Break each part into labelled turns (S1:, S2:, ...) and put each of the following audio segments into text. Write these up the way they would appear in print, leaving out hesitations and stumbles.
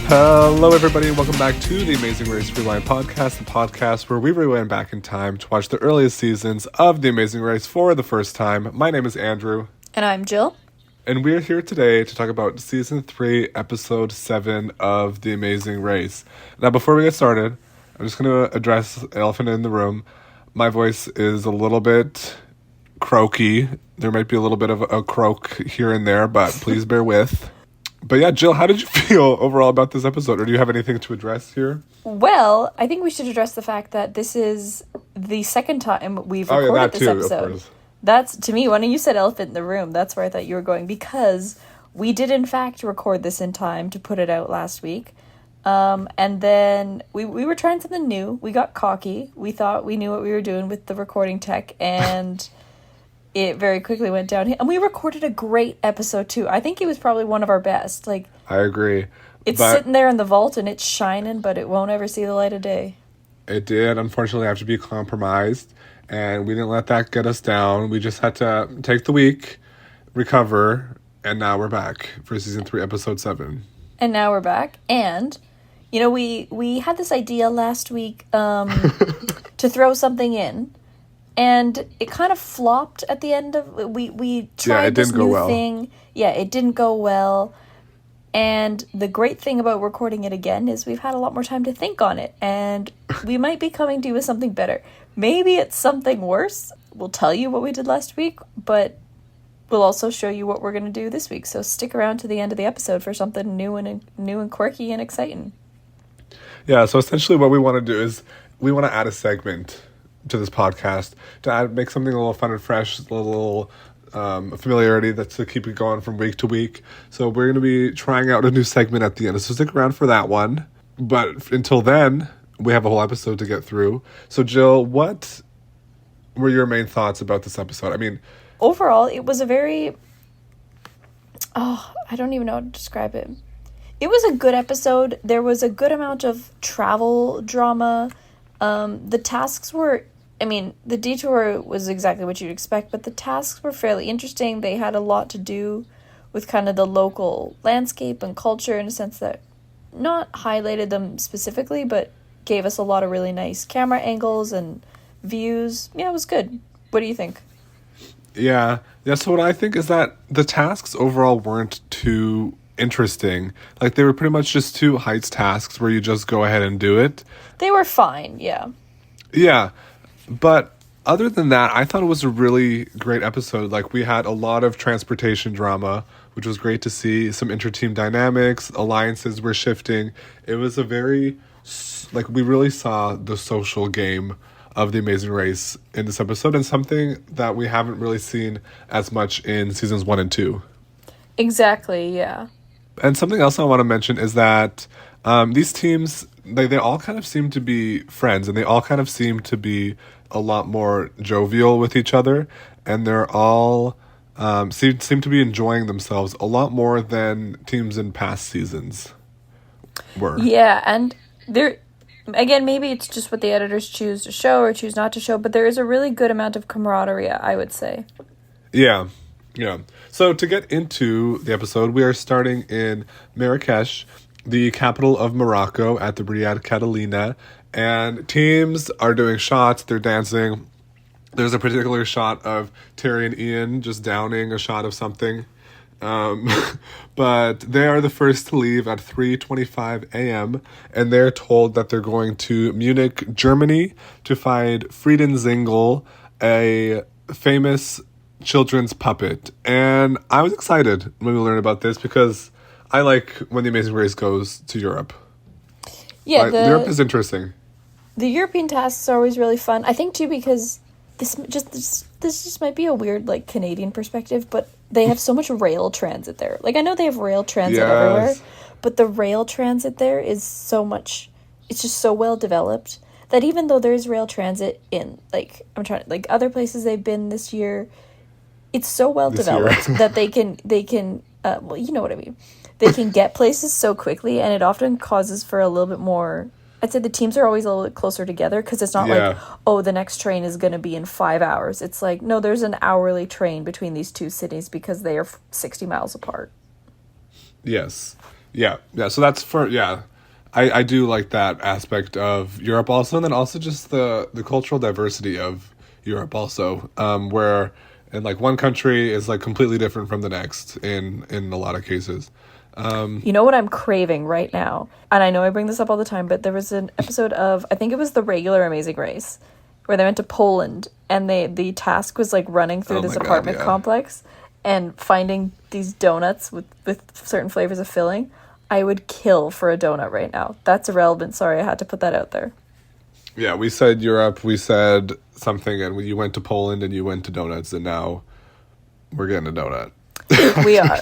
S1: Hello, everybody, and welcome back to the Amazing Race Rewind podcast, the podcast where we rewind back in time to watch the earliest seasons of The Amazing Race for the first time. My name is Andrew.
S2: And I'm Jill.
S1: And we're here today to talk about Season 3, Episode 7 of The Amazing Race. Now, before we get started, I'm just going to address the elephant in the room. My voice is a little bit croaky. There might be a little bit of a croak here and there, but please bear with. But yeah, Jill, how did you feel overall about this episode? Or do you have anything to address here?
S2: Well, I think we should address the fact that this is the second time we've recorded this episode. That's, to me, when you said elephant in the room, that's where I thought you were going. Because we did, in fact, record this in time to put it out last week. And then we were trying something new. We got cocky. We thought we knew what we were doing with the recording tech. And it very quickly went downhill. And we recorded a great episode, too. I think it was probably one of our best. I
S1: agree.
S2: It's sitting there in the vault and it's shining, but it won't ever see the light of day.
S1: It did, unfortunately, have to be compromised. And we didn't let that get us down. We just had to take the week, recover, and now we're back for Season 3, Episode 7.
S2: And now we're back. And, you know, we had this idea last week to throw something in. And it kind of flopped at the end of we tried this new thing. Yeah, it didn't go well. And the great thing about recording it again is we've had a lot more time to think on it. And we might be coming to you with something better. Maybe it's something worse. We'll tell you what we did last week, but we'll also show you what we're going to do this week. So stick around to the end of the episode for something new and quirky and exciting.
S1: Yeah, so essentially what we want to do is we want to add a segment to this podcast to make something a little fun and fresh, a little familiarity that's to keep it going from week to week. So we're going to be trying out a new segment at the end. So stick around for that one. But until then, we have a whole episode to get through. So Jill, what were your main thoughts about this episode? I mean,
S2: overall, it was a very... I don't even know how to describe it. It was a good episode. There was a good amount of travel drama. The tasks were... the detour was exactly what you'd expect, but the tasks were fairly interesting. They had a lot to do with kind of the local landscape and culture in a sense that not highlighted them specifically, but gave us a lot of really nice camera angles and views. Yeah, it was good. What do you think?
S1: Yeah, so what I think is that the tasks overall weren't too interesting. They were pretty much just two heights tasks where you just go ahead and do it.
S2: They were fine, yeah.
S1: Yeah, but other than that, I thought it was a really great episode. We had a lot of transportation drama, which was great to see. Some inter-team dynamics, alliances were shifting. It was a very... we really saw the social game of The Amazing Race in this episode, and something that we haven't really seen as much in seasons 1 and 2.
S2: Exactly, yeah.
S1: And something else I want to mention is that these teams, they all kind of seem to be friends, and they all kind of seem to be a lot more jovial with each other, and they're all seem to be enjoying themselves a lot more than teams in past seasons were.
S2: Yeah, and there, again, maybe it's just what the editors choose to show or choose not to show, but there is a really good amount of camaraderie, I would say.
S1: Yeah. So to get into the episode, we are starting in Marrakesh, the capital of Morocco, at the Riyadh Catalina, and teams are doing shots, they're dancing. There's a particular shot of Terry and Ian just downing a shot of something. But they are the first to leave at 3:25 a.m. and they're told that they're going to Munich, Germany to find Frieden Zingel, a famous children's puppet. And I was excited when we learned about this because I like when The Amazing Race goes to Europe.
S2: Yeah,
S1: Europe is interesting.
S2: The European tasks are always really fun. I think too because this just might be a weird Canadian perspective, but they have so much rail transit there. I know they have rail transit everywhere, but the rail transit there is so much. It's just so well developed that even though there's rail transit in other places they've been this year, it's so well developed that they can you know what I mean. They can get places so quickly, and it often causes for a little bit more I'd say the teams are always a little bit closer together because it's not like, oh, the next train is going to be in 5 hours. It's like, no, there's an hourly train between these two cities because they are 60 miles apart.
S1: Yes. Yeah, yeah. So that's for yeah. I do like that aspect of Europe also, and then also just the cultural diversity of Europe also, where in like one country is like completely different from the next in a lot of cases.
S2: You know what I'm craving right now? And I know I bring this up all the time, but there was an episode of, I think it was the regular Amazing Race, where they went to Poland and the task was like running through
S1: Oh
S2: this
S1: my God,
S2: apartment
S1: yeah.
S2: complex and finding these donuts with certain flavors of filling. I would kill for a donut right now. That's irrelevant. Sorry, I had to put that out there.
S1: Yeah, we said Europe, we said something, and you went to Poland and you went to donuts, and now we're getting a donut.
S2: We are.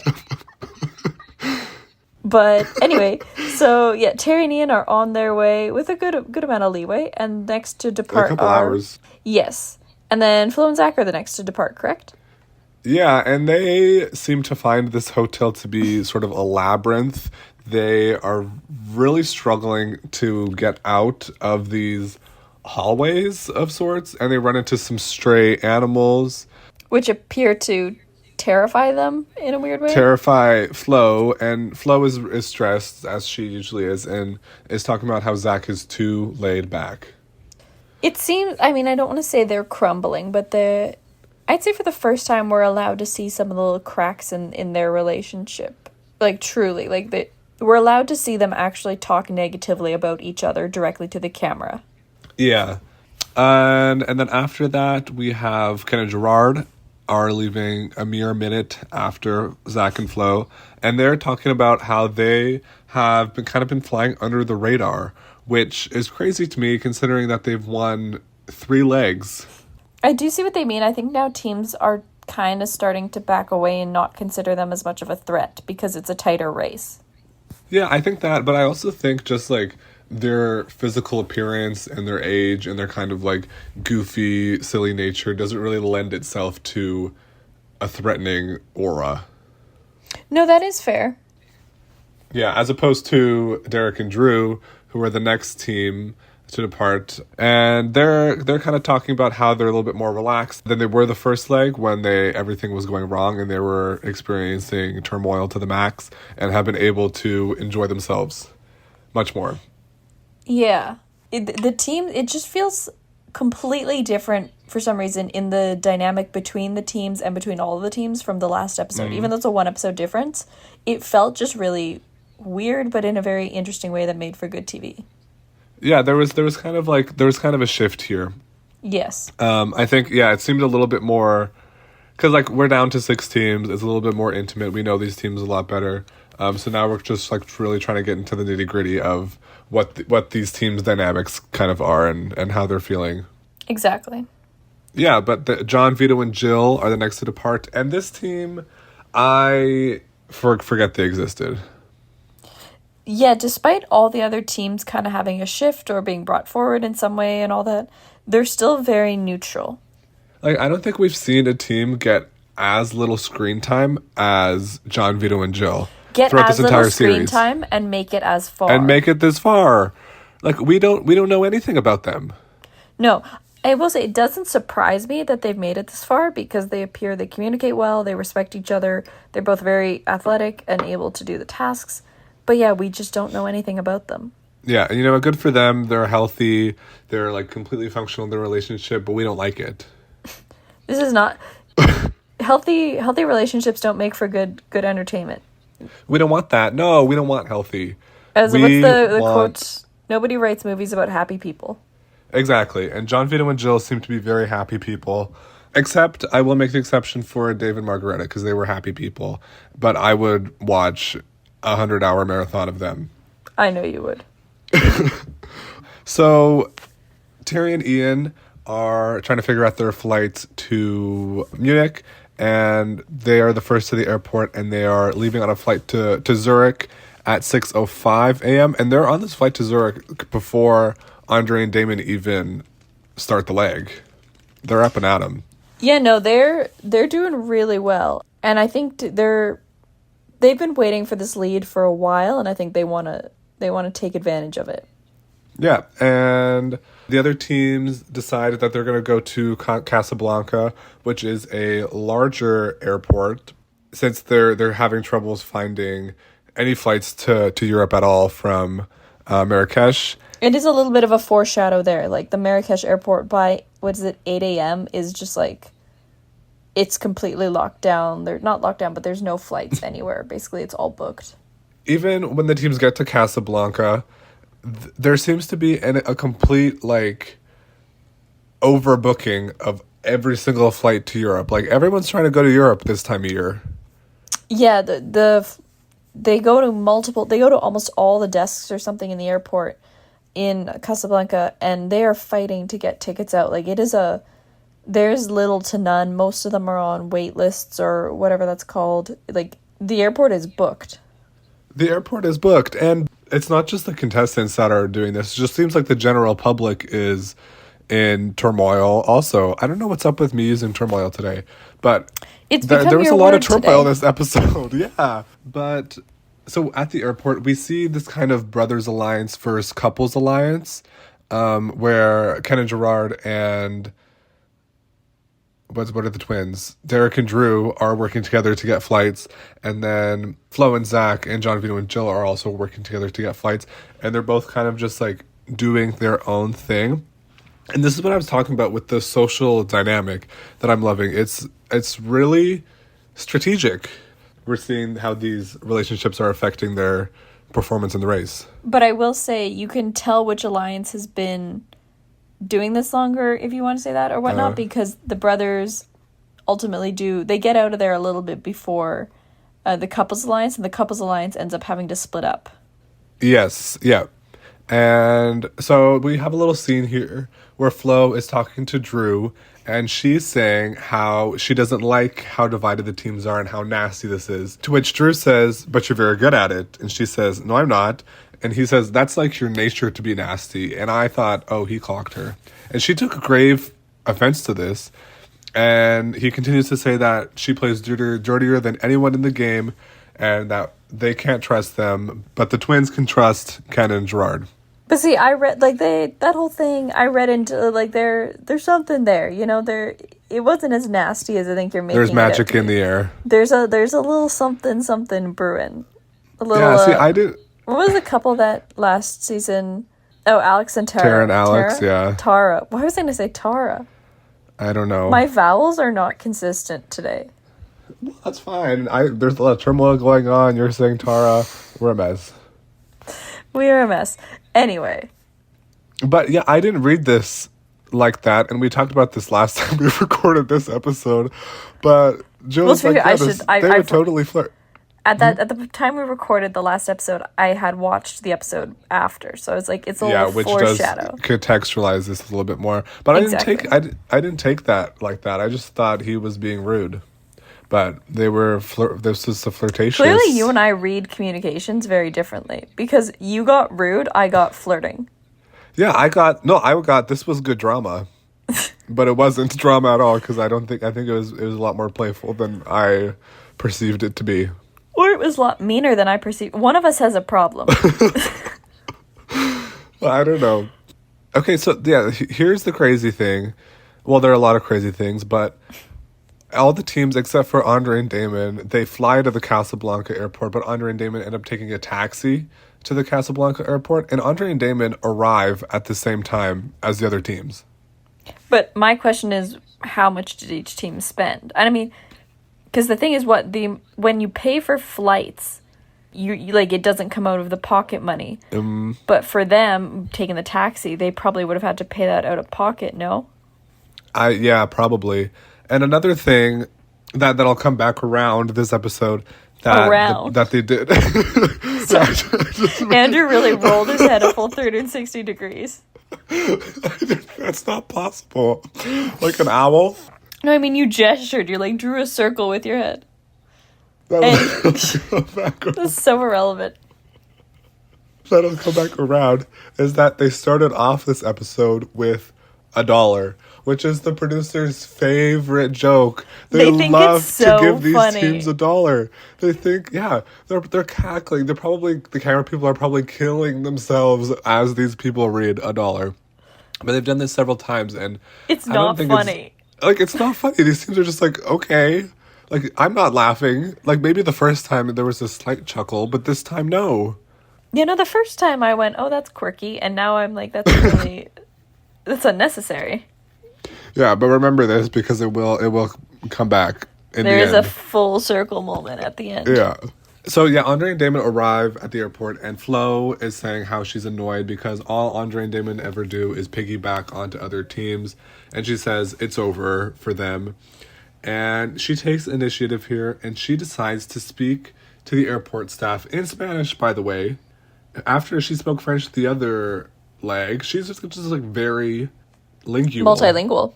S2: But anyway, so yeah, Terry and Ian are on their way with a good amount of leeway, and next to depart
S1: A couple
S2: are...
S1: hours.
S2: Yes. And then Flo and Zach are the next to depart, correct?
S1: Yeah, and they seem to find this hotel to be sort of a labyrinth. They are really struggling to get out of these hallways of sorts, and they run into some stray animals,
S2: Which appear to terrify them in a weird way.
S1: terrify Flo, and Flo is stressed, as she usually is, and is talking about how Zach is too laid back.
S2: It seems, I mean, I don't want to say they're crumbling, but I'd say for the first time we're allowed to see some of the little cracks in their relationship. Like, truly. Like, we're allowed to see them actually talk negatively about each other directly to the camera.
S1: Yeah. And then after that, we have Ken and Gerard are leaving a mere minute after Zach and Flo. And they're talking about how they have been flying under the radar, which is crazy to me considering that they've won 3 legs.
S2: I do see what they mean. I think now teams are kind of starting to back away and not consider them as much of a threat because it's a tighter race.
S1: Yeah, I think that, but I also think just like their physical appearance and their age and their kind of like goofy, silly nature doesn't really lend itself to a threatening aura.
S2: No, that is fair.
S1: Yeah, as opposed to Derek and Drew, who are the next team to depart, and they're kind of talking about how they're a little bit more relaxed than they were the first leg when everything was going wrong and they were experiencing turmoil to the max, and have been able to enjoy themselves much more.
S2: Yeah. The team, it just feels completely different for some reason in the dynamic between the teams and between all of the teams from the last episode. Even though it's a 1-episode difference, it felt just really weird, but in a very interesting way that made for good TV.
S1: Yeah, there was kind of a shift here.
S2: Yes.
S1: I think, yeah, it seemed a little bit more, because like we're down to 6 teams. It's a little bit more intimate. We know these teams a lot better. So now we're just like really trying to get into the nitty gritty of what these teams' dynamics kind of are and how they're feeling.
S2: Exactly.
S1: Yeah, but John, Vito, and Jill are the next to depart, and this team, I forget they existed.
S2: Yeah, despite all the other teams kind of having a shift or being brought forward in some way and all that, they're still very neutral.
S1: Like, I don't think we've seen a team get as little screen time as John, Vito, and Jill
S2: Get
S1: throughout
S2: as
S1: this
S2: little
S1: entire
S2: screen
S1: series.
S2: time and make it as far.
S1: And make it this far. Like, we don't know anything about them.
S2: No, I will say it doesn't surprise me that they've made it this far because they communicate well, they respect each other, they're both very athletic and able to do the tasks. But yeah, we just don't know anything about them.
S1: Yeah, and good for them. They're healthy. They're like completely functional in their relationship, but we don't like it.
S2: This is not healthy relationships don't make for good entertainment.
S1: We don't want that. No, we don't want healthy.
S2: What's the quote? Nobody writes movies about happy people.
S1: Exactly. And John, Vito, and Jill seem to be very happy people. Except I will make the exception for Dave and Margareta because they were happy people. But I would watch 100-hour marathon of them.
S2: I know you would.
S1: So Terry and Ian are trying to figure out their flights to Munich, and they are the first to the airport, and they are leaving on a flight to Zurich at 6:05 a.m. And they're on this flight to Zurich before Andre and Damon even start the leg. They're up and at 'em.
S2: Yeah, no, they're doing really well, and I think they've been waiting for this lead for a while, and I think they want to take advantage of it.
S1: Yeah, and the other teams decided that they're going to go to Casablanca, which is a larger airport, since they're having troubles finding any flights to Europe at all from Marrakesh.
S2: It is a little bit of a foreshadow there. Like, the Marrakesh airport by, 8 a.m. is just like, it's completely locked down. They're not locked down, but there's no flights anywhere. Basically, it's all booked.
S1: Even when the teams get to Casablanca, there seems to be a complete, like, overbooking of every single flight to Europe. Like, everyone's trying to go to Europe this time of year.
S2: Yeah, they go to almost all the desks or something in the airport in Casablanca, and they are fighting to get tickets out. Like, there's little to none. Most of them are on wait lists or whatever that's called. Like, the airport is booked.
S1: The airport is booked, and it's not just the contestants that are doing this. It just seems like the general public is in turmoil also. I don't know what's up with me using turmoil today, but there was a lot of turmoil in this episode. Yeah, but so at the airport, we see this kind of brothers alliance versus couples alliance, where Ken and Gerard and what are the twins? Derek and Drew are working together to get flights, and then Flo and Zach and John, Vito, and Jill are also working together to get flights, and they're both kind of just like doing their own thing. And this is what I was talking about with the social dynamic that I'm loving. It's really strategic. We're seeing how these relationships are affecting their performance in the race.
S2: But I will say, you can tell which alliance has been doing this longer, if you want to say that, or whatnot, because the brothers ultimately they get out of there a little bit before the couples alliance, and the couples alliance ends up having to split up.
S1: Yes, yeah. And so we have a little scene here where Flo is talking to Drew, and she's saying how she doesn't like how divided the teams are and how nasty this is. To which Drew says, but you're very good at it. And she says, no, I'm not. And he says, that's like your nature to be nasty. And I thought, oh, he clocked her. And she took grave offense to this. And he continues to say that she plays dirtier than anyone in the game and that they can't trust them. But the twins can trust Ken and Gerard.
S2: But see, I read, like, that whole thing, I read into, like, there's something there, you know, it wasn't as nasty as I think you're making it.
S1: There's magic in the air.
S2: There's a little something brewing. A little,
S1: yeah, see, I did.
S2: What was the couple that last season? Oh, Alex and Tara.
S1: Tara and Alex, yeah.
S2: Tara. Why was I going to say Tara?
S1: I don't know.
S2: My vowels are not consistent today.
S1: Well, that's fine. There's a lot of turmoil going on. You're saying Tara. We're a mess.
S2: We are a mess. Anyway.
S1: But yeah, I didn't read this like that, and we talked about this last time we recorded this episode. But Jill was like, they would totally flirt.
S2: At the time we recorded the last episode, I had watched the episode after, so I was like, it's a little foreshadow. Which does
S1: contextualize this a little bit more. But
S2: exactly.
S1: I didn't take that like that. I just thought he was being rude. But they were this was the flirtatious.
S2: Clearly, you and I read communications very differently, because you got rude, I got flirting.
S1: Yeah, I got this was good drama, but it wasn't drama at all, because I think it was a lot more playful than I perceived it to be.
S2: Or it was a lot meaner than I perceived. One of us has a problem.
S1: Well, I don't know. Okay, so yeah, here's the crazy thing. Well, there are a lot of crazy things, but all the teams except for Andre and Damon, they fly to the Casablanca airport, but Andre and Damon end up taking a taxi to the Casablanca airport, and Andre and Damon arrive at the same time as the other teams.
S2: But my question is, how much did each team spend? I mean, because the thing is, when you pay for flights, you like, it doesn't come out of the pocket money. But for them taking the taxi, they probably would have had to pay that out of pocket. No.
S1: Yeah, probably. And another thing that'll come back around this episode that they did.
S2: Andrew really rolled his head a full 360 degrees.
S1: That's not possible. Like an owl?
S2: No, I mean, you gestured. You like drew a circle with your head.
S1: That's
S2: so irrelevant.
S1: That'll come back around is that they started off this episode with $1, which is the producer's favorite joke. They love to give these teams $1. They think, yeah, they're cackling. The camera people are probably killing themselves as these people read $1. But they've done this several times, and
S2: it's not funny.
S1: It's not funny. These teams are just like, okay, Like, I'm not laughing. Like, maybe the first time there was a slight chuckle, but this time, no.
S2: You know, the first time I went, oh, that's quirky, and now I'm like, that's really, that's unnecessary.
S1: Yeah, but remember this because it will come back in
S2: There
S1: the
S2: is
S1: end.
S2: a full circle moment at the end.
S1: Yeah. So yeah, Andre and Damon arrive at the airport, and Flo is saying how she's annoyed because all Andre and Damon ever do is piggyback onto other teams, and she says it's over for them. And she takes initiative here, and she decides to speak to the airport staff in Spanish, by the way. After she spoke French the other leg, she's just like very lingual.
S2: Multilingual.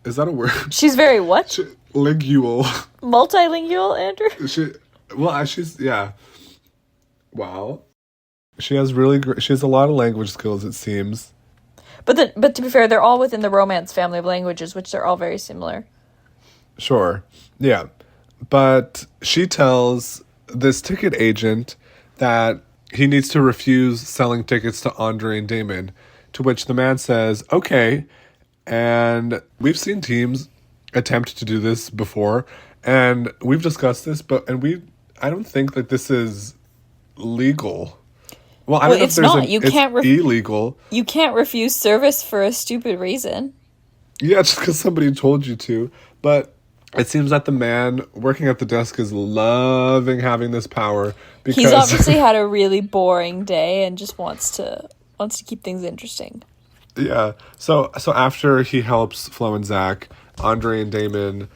S1: Is that a word?
S2: She's very what?
S1: Lingual.
S2: Multilingual, Andrew?
S1: She's yeah. Wow. She has she has a lot of language skills, it seems.
S2: But to be fair, they're all within the Romance family of languages, which they're all very similar.
S1: Sure. Yeah. But she tells this ticket agent that he needs to refuse selling tickets to Andre and Damon, to which the man says, okay. And we've seen teams attempt to do this before, and we've discussed this, I don't think that this is legal. Well, I don't know if there's it's illegal.
S2: You can't refuse service for a stupid reason.
S1: Yeah, just because somebody told you to. But it seems that the man working at the desk is loving having this power because
S2: he's obviously had a really boring day and just wants to keep things interesting.
S1: Yeah. So after he helps Flo and Zach, Andre and Damon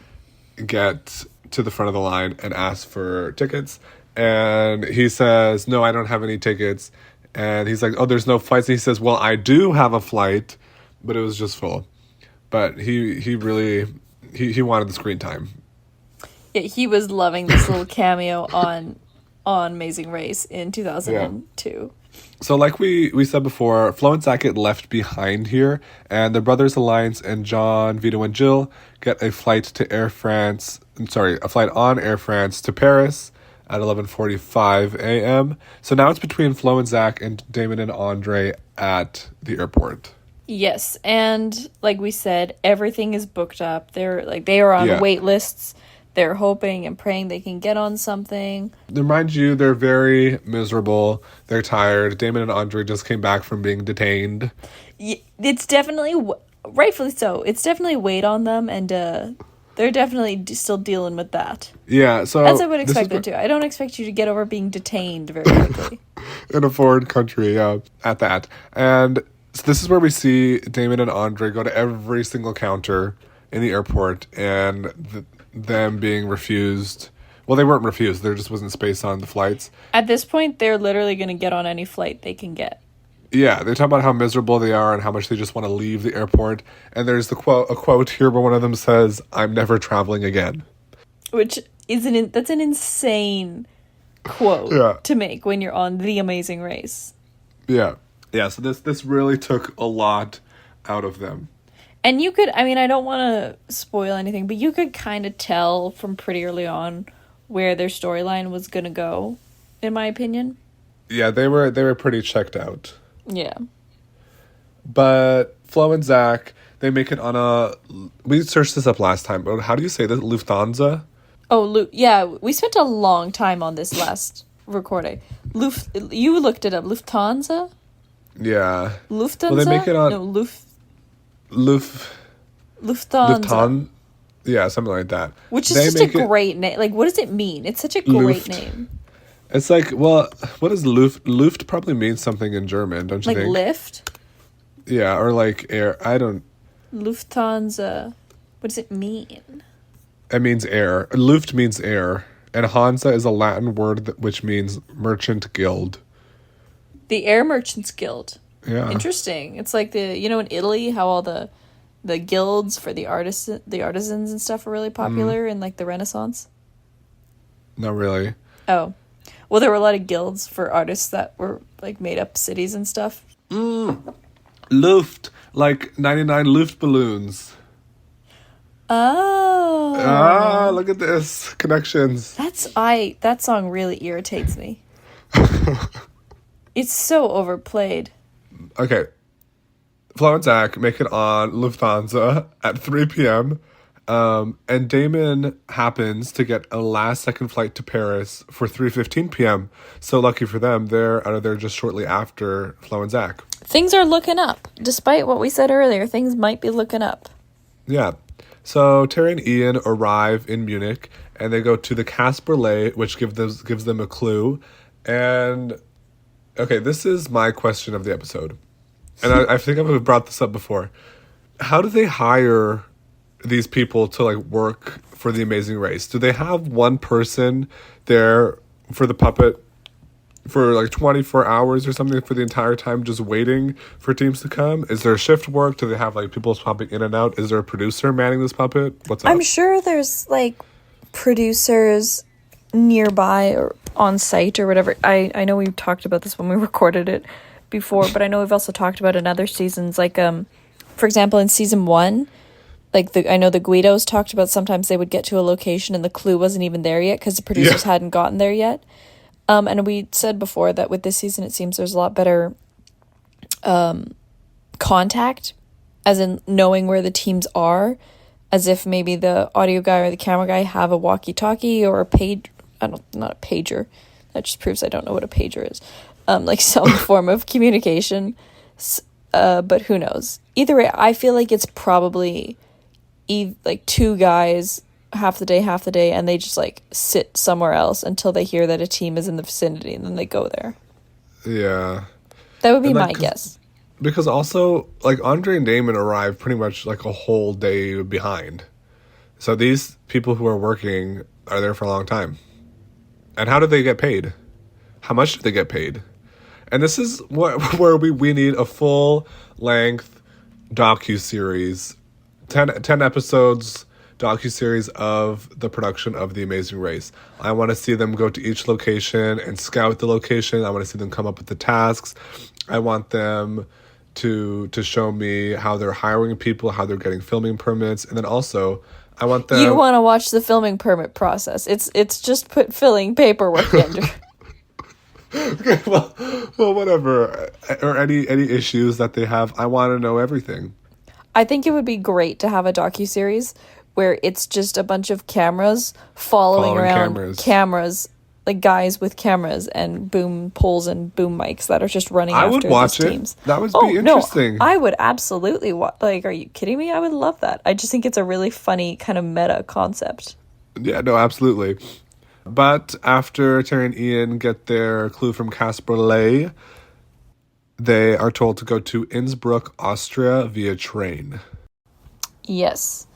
S1: get to the front of the line and ask for tickets. And he says, no, I don't have any tickets. And he's like, oh, there's no flights. And he says, well, I do have a flight, but it was just full. But he really wanted the screen time.
S2: Yeah, he was loving this little cameo on Amazing Race in 2002. Yeah.
S1: So like we said before, Flo and Zach get left behind here, and the Brothers Alliance and John, Vito, and Jill get a flight on Air France to Paris at 11:45 a.m. So now it's between Flo and Zach and Damon and Andre at the airport.
S2: Yes, and like we said, everything is booked up. They are on wait lists. They're hoping and praying they can get on something.
S1: Mind you, they're very miserable. They're tired. Damon and Andre just came back from being detained.
S2: It's definitely, rightfully so, it's definitely weighed on them, and they're definitely still dealing with that.
S1: Yeah, so...
S2: As I would expect them to. I don't expect you to get over being detained very quickly.
S1: In a foreign country, yeah, at that. And so this is where we see Damon and Andre go to every single counter in the airport, and them being refused. Well, they weren't refused. There just wasn't space on the flights.
S2: At this point, they're literally going to get on any flight they can get.
S1: Yeah, they talk about how miserable they are and how much they just want to leave the airport. And there's a quote here where one of them says, "I'm never traveling again."
S2: Which that's an insane quote to make when you're on The Amazing Race.
S1: Yeah. Yeah, so this really took a lot out of them.
S2: And you could, I don't want to spoil anything, but you could kind of tell from pretty early on where their storyline was going to go, in my opinion.
S1: Yeah, they were pretty checked out.
S2: Yeah.
S1: But Flo and Zach, they make it on we searched this up last time, but how do you say this? Lufthansa?
S2: Oh, yeah, we spent a long time on this last recording. You looked it up. Lufthansa?
S1: Yeah.
S2: Lufthansa?
S1: Well, they make it on...
S2: No,
S1: Lufthansa. Yeah, something like that.
S2: Which is just a great name. Like, what does it mean? It's such a great name.
S1: It's like, well, what does Luft? Luft probably means something in German, don't you think?
S2: Like lift?
S1: Yeah, or like air. I don't...
S2: Lufthansa. What does it mean?
S1: It means air. Luft means air. And Hansa is a Latin word which means merchant guild.
S2: The Air Merchants Guild.
S1: Yeah.
S2: Interesting. It's like in Italy, how all the guilds for the artisans and stuff are really popular in like the Renaissance.
S1: Not really.
S2: Oh. Well, there were a lot of guilds for artists that were like made up cities and stuff.
S1: Luft, like 99 Luft balloons.
S2: Oh.
S1: Ah, look at this. Connections.
S2: That song really irritates me. It's so overplayed.
S1: Okay. Flo and Zach make it on Lufthansa at 3 p.m. And Damon happens to get a last-second flight to Paris for 3:15 p.m. So lucky for them, they're out of there just shortly after Flo and Zach.
S2: Things are looking up. Despite what we said earlier, things might be looking up.
S1: Yeah. So Terry and Ian arrive in Munich, and they go to the Casper Lake, which gives them a clue. And, okay, this is my question of the episode. And I think I've brought this up before. How do they hire these people to, like, work for the Amazing Race? Do they have one person there for the puppet for, like, 24 hours or something for the entire time just waiting for teams to come? Is there shift work? Do they have, like, people popping in and out? Is there a producer manning this puppet? What's up?
S2: I'm sure there's, like, producers nearby or on site or whatever. I know we've talked about this when we recorded it before, but I know we've also talked about in other seasons. Like, for example, in season 1... like, I know the Guidos talked about sometimes they would get to a location and the clue wasn't even there yet because the producers hadn't gotten there yet. And we said before that with this season, it seems there's a lot better contact, as in knowing where the teams are, as if maybe the audio guy or the camera guy have a walkie-talkie or a not a pager. That just proves I don't know what a pager is. Like some form of communication. But who knows? Either way, I feel like it's probably... like 2 guys half the day, and they just like sit somewhere else until they hear that a team is in the vicinity, and then they go there.
S1: Yeah,
S2: that would be my guess.
S1: Because also, like, Andre and Damon arrived pretty much like a whole day behind, so these people who are working are there for a long time. And how do they get paid? How much do they get paid? And this is where we need a full length docu-series. 10 episodes docuseries of the production of The Amazing Race. I want to see them go to each location and scout the location. I want to see them come up with the tasks. I want them to show me how they're hiring people, how they're getting filming permits, and then also I want them...
S2: You want to watch the filming permit process. It's just filling paperwork, Andrew.
S1: Okay, well, whatever. Or any issues that they have. I want to know everything.
S2: I think it would be great to have a docuseries where it's just a bunch of cameras following around cameras, like guys with cameras and boom poles and boom mics that are just running after these teams.
S1: That would be interesting.
S2: No, I would absolutely like, are you kidding me? I would love that. I just think it's a really funny kind of meta concept.
S1: Yeah, no, absolutely. But after Terry and Ian get their clue from Casper Lay, they are told to go to Innsbruck, Austria via train.
S2: Yes.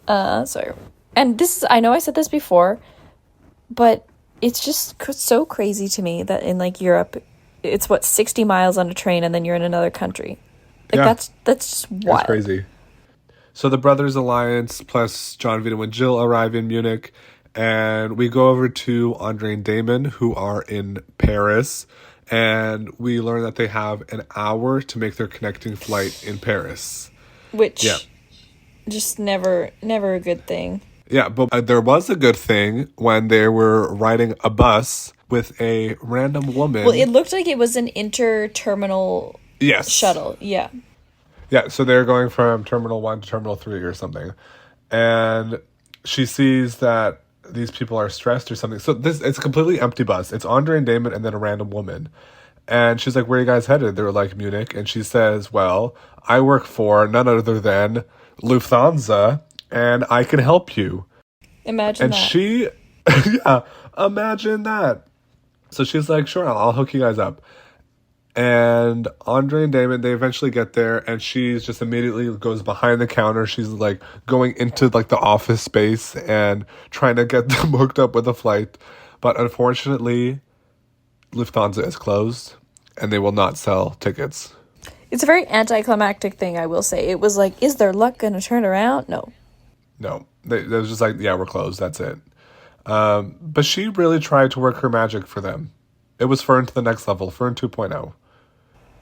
S2: Sorry. And this is, I know I said this before, but it's just so crazy to me that in like Europe, it's 60 miles on a train and then you're in another country. Like that's just wild.
S1: That's crazy. So the Brothers Alliance plus John, Vito, and Jill arrive in Munich, and we go over to Andre and Damon, who are in Paris. And we learn that they have an hour to make their connecting flight in Paris.
S2: Which, just never a good thing.
S1: Yeah, but there was a good thing when they were riding a bus with a random woman.
S2: Well, it looked like it was an inter-terminal shuttle. Yeah.
S1: Yeah, so they're going from Terminal 1 to Terminal 3 or something. And she sees that these people are stressed or something. So it's a completely empty bus. It's Andre and Damon and then a random woman. And she's like, where are you guys headed? They're like, Munich. And she says, well, I work for none other than Lufthansa, and I can help you.
S2: Imagine that.
S1: And imagine that. So she's like, sure, I'll hook you guys up. And Andre and Damon, they eventually get there, and she's just immediately goes behind the counter. She's like going into like the office space and trying to get them hooked up with a flight. But unfortunately, Lufthansa is closed and they will not sell tickets.
S2: It's a very anticlimactic thing, I will say. It was like, is their luck going to turn around? No.
S1: They was just like, yeah, we're closed. That's it. But she really tried to work her magic for them. It was Fern to the next level, Fern 2.0.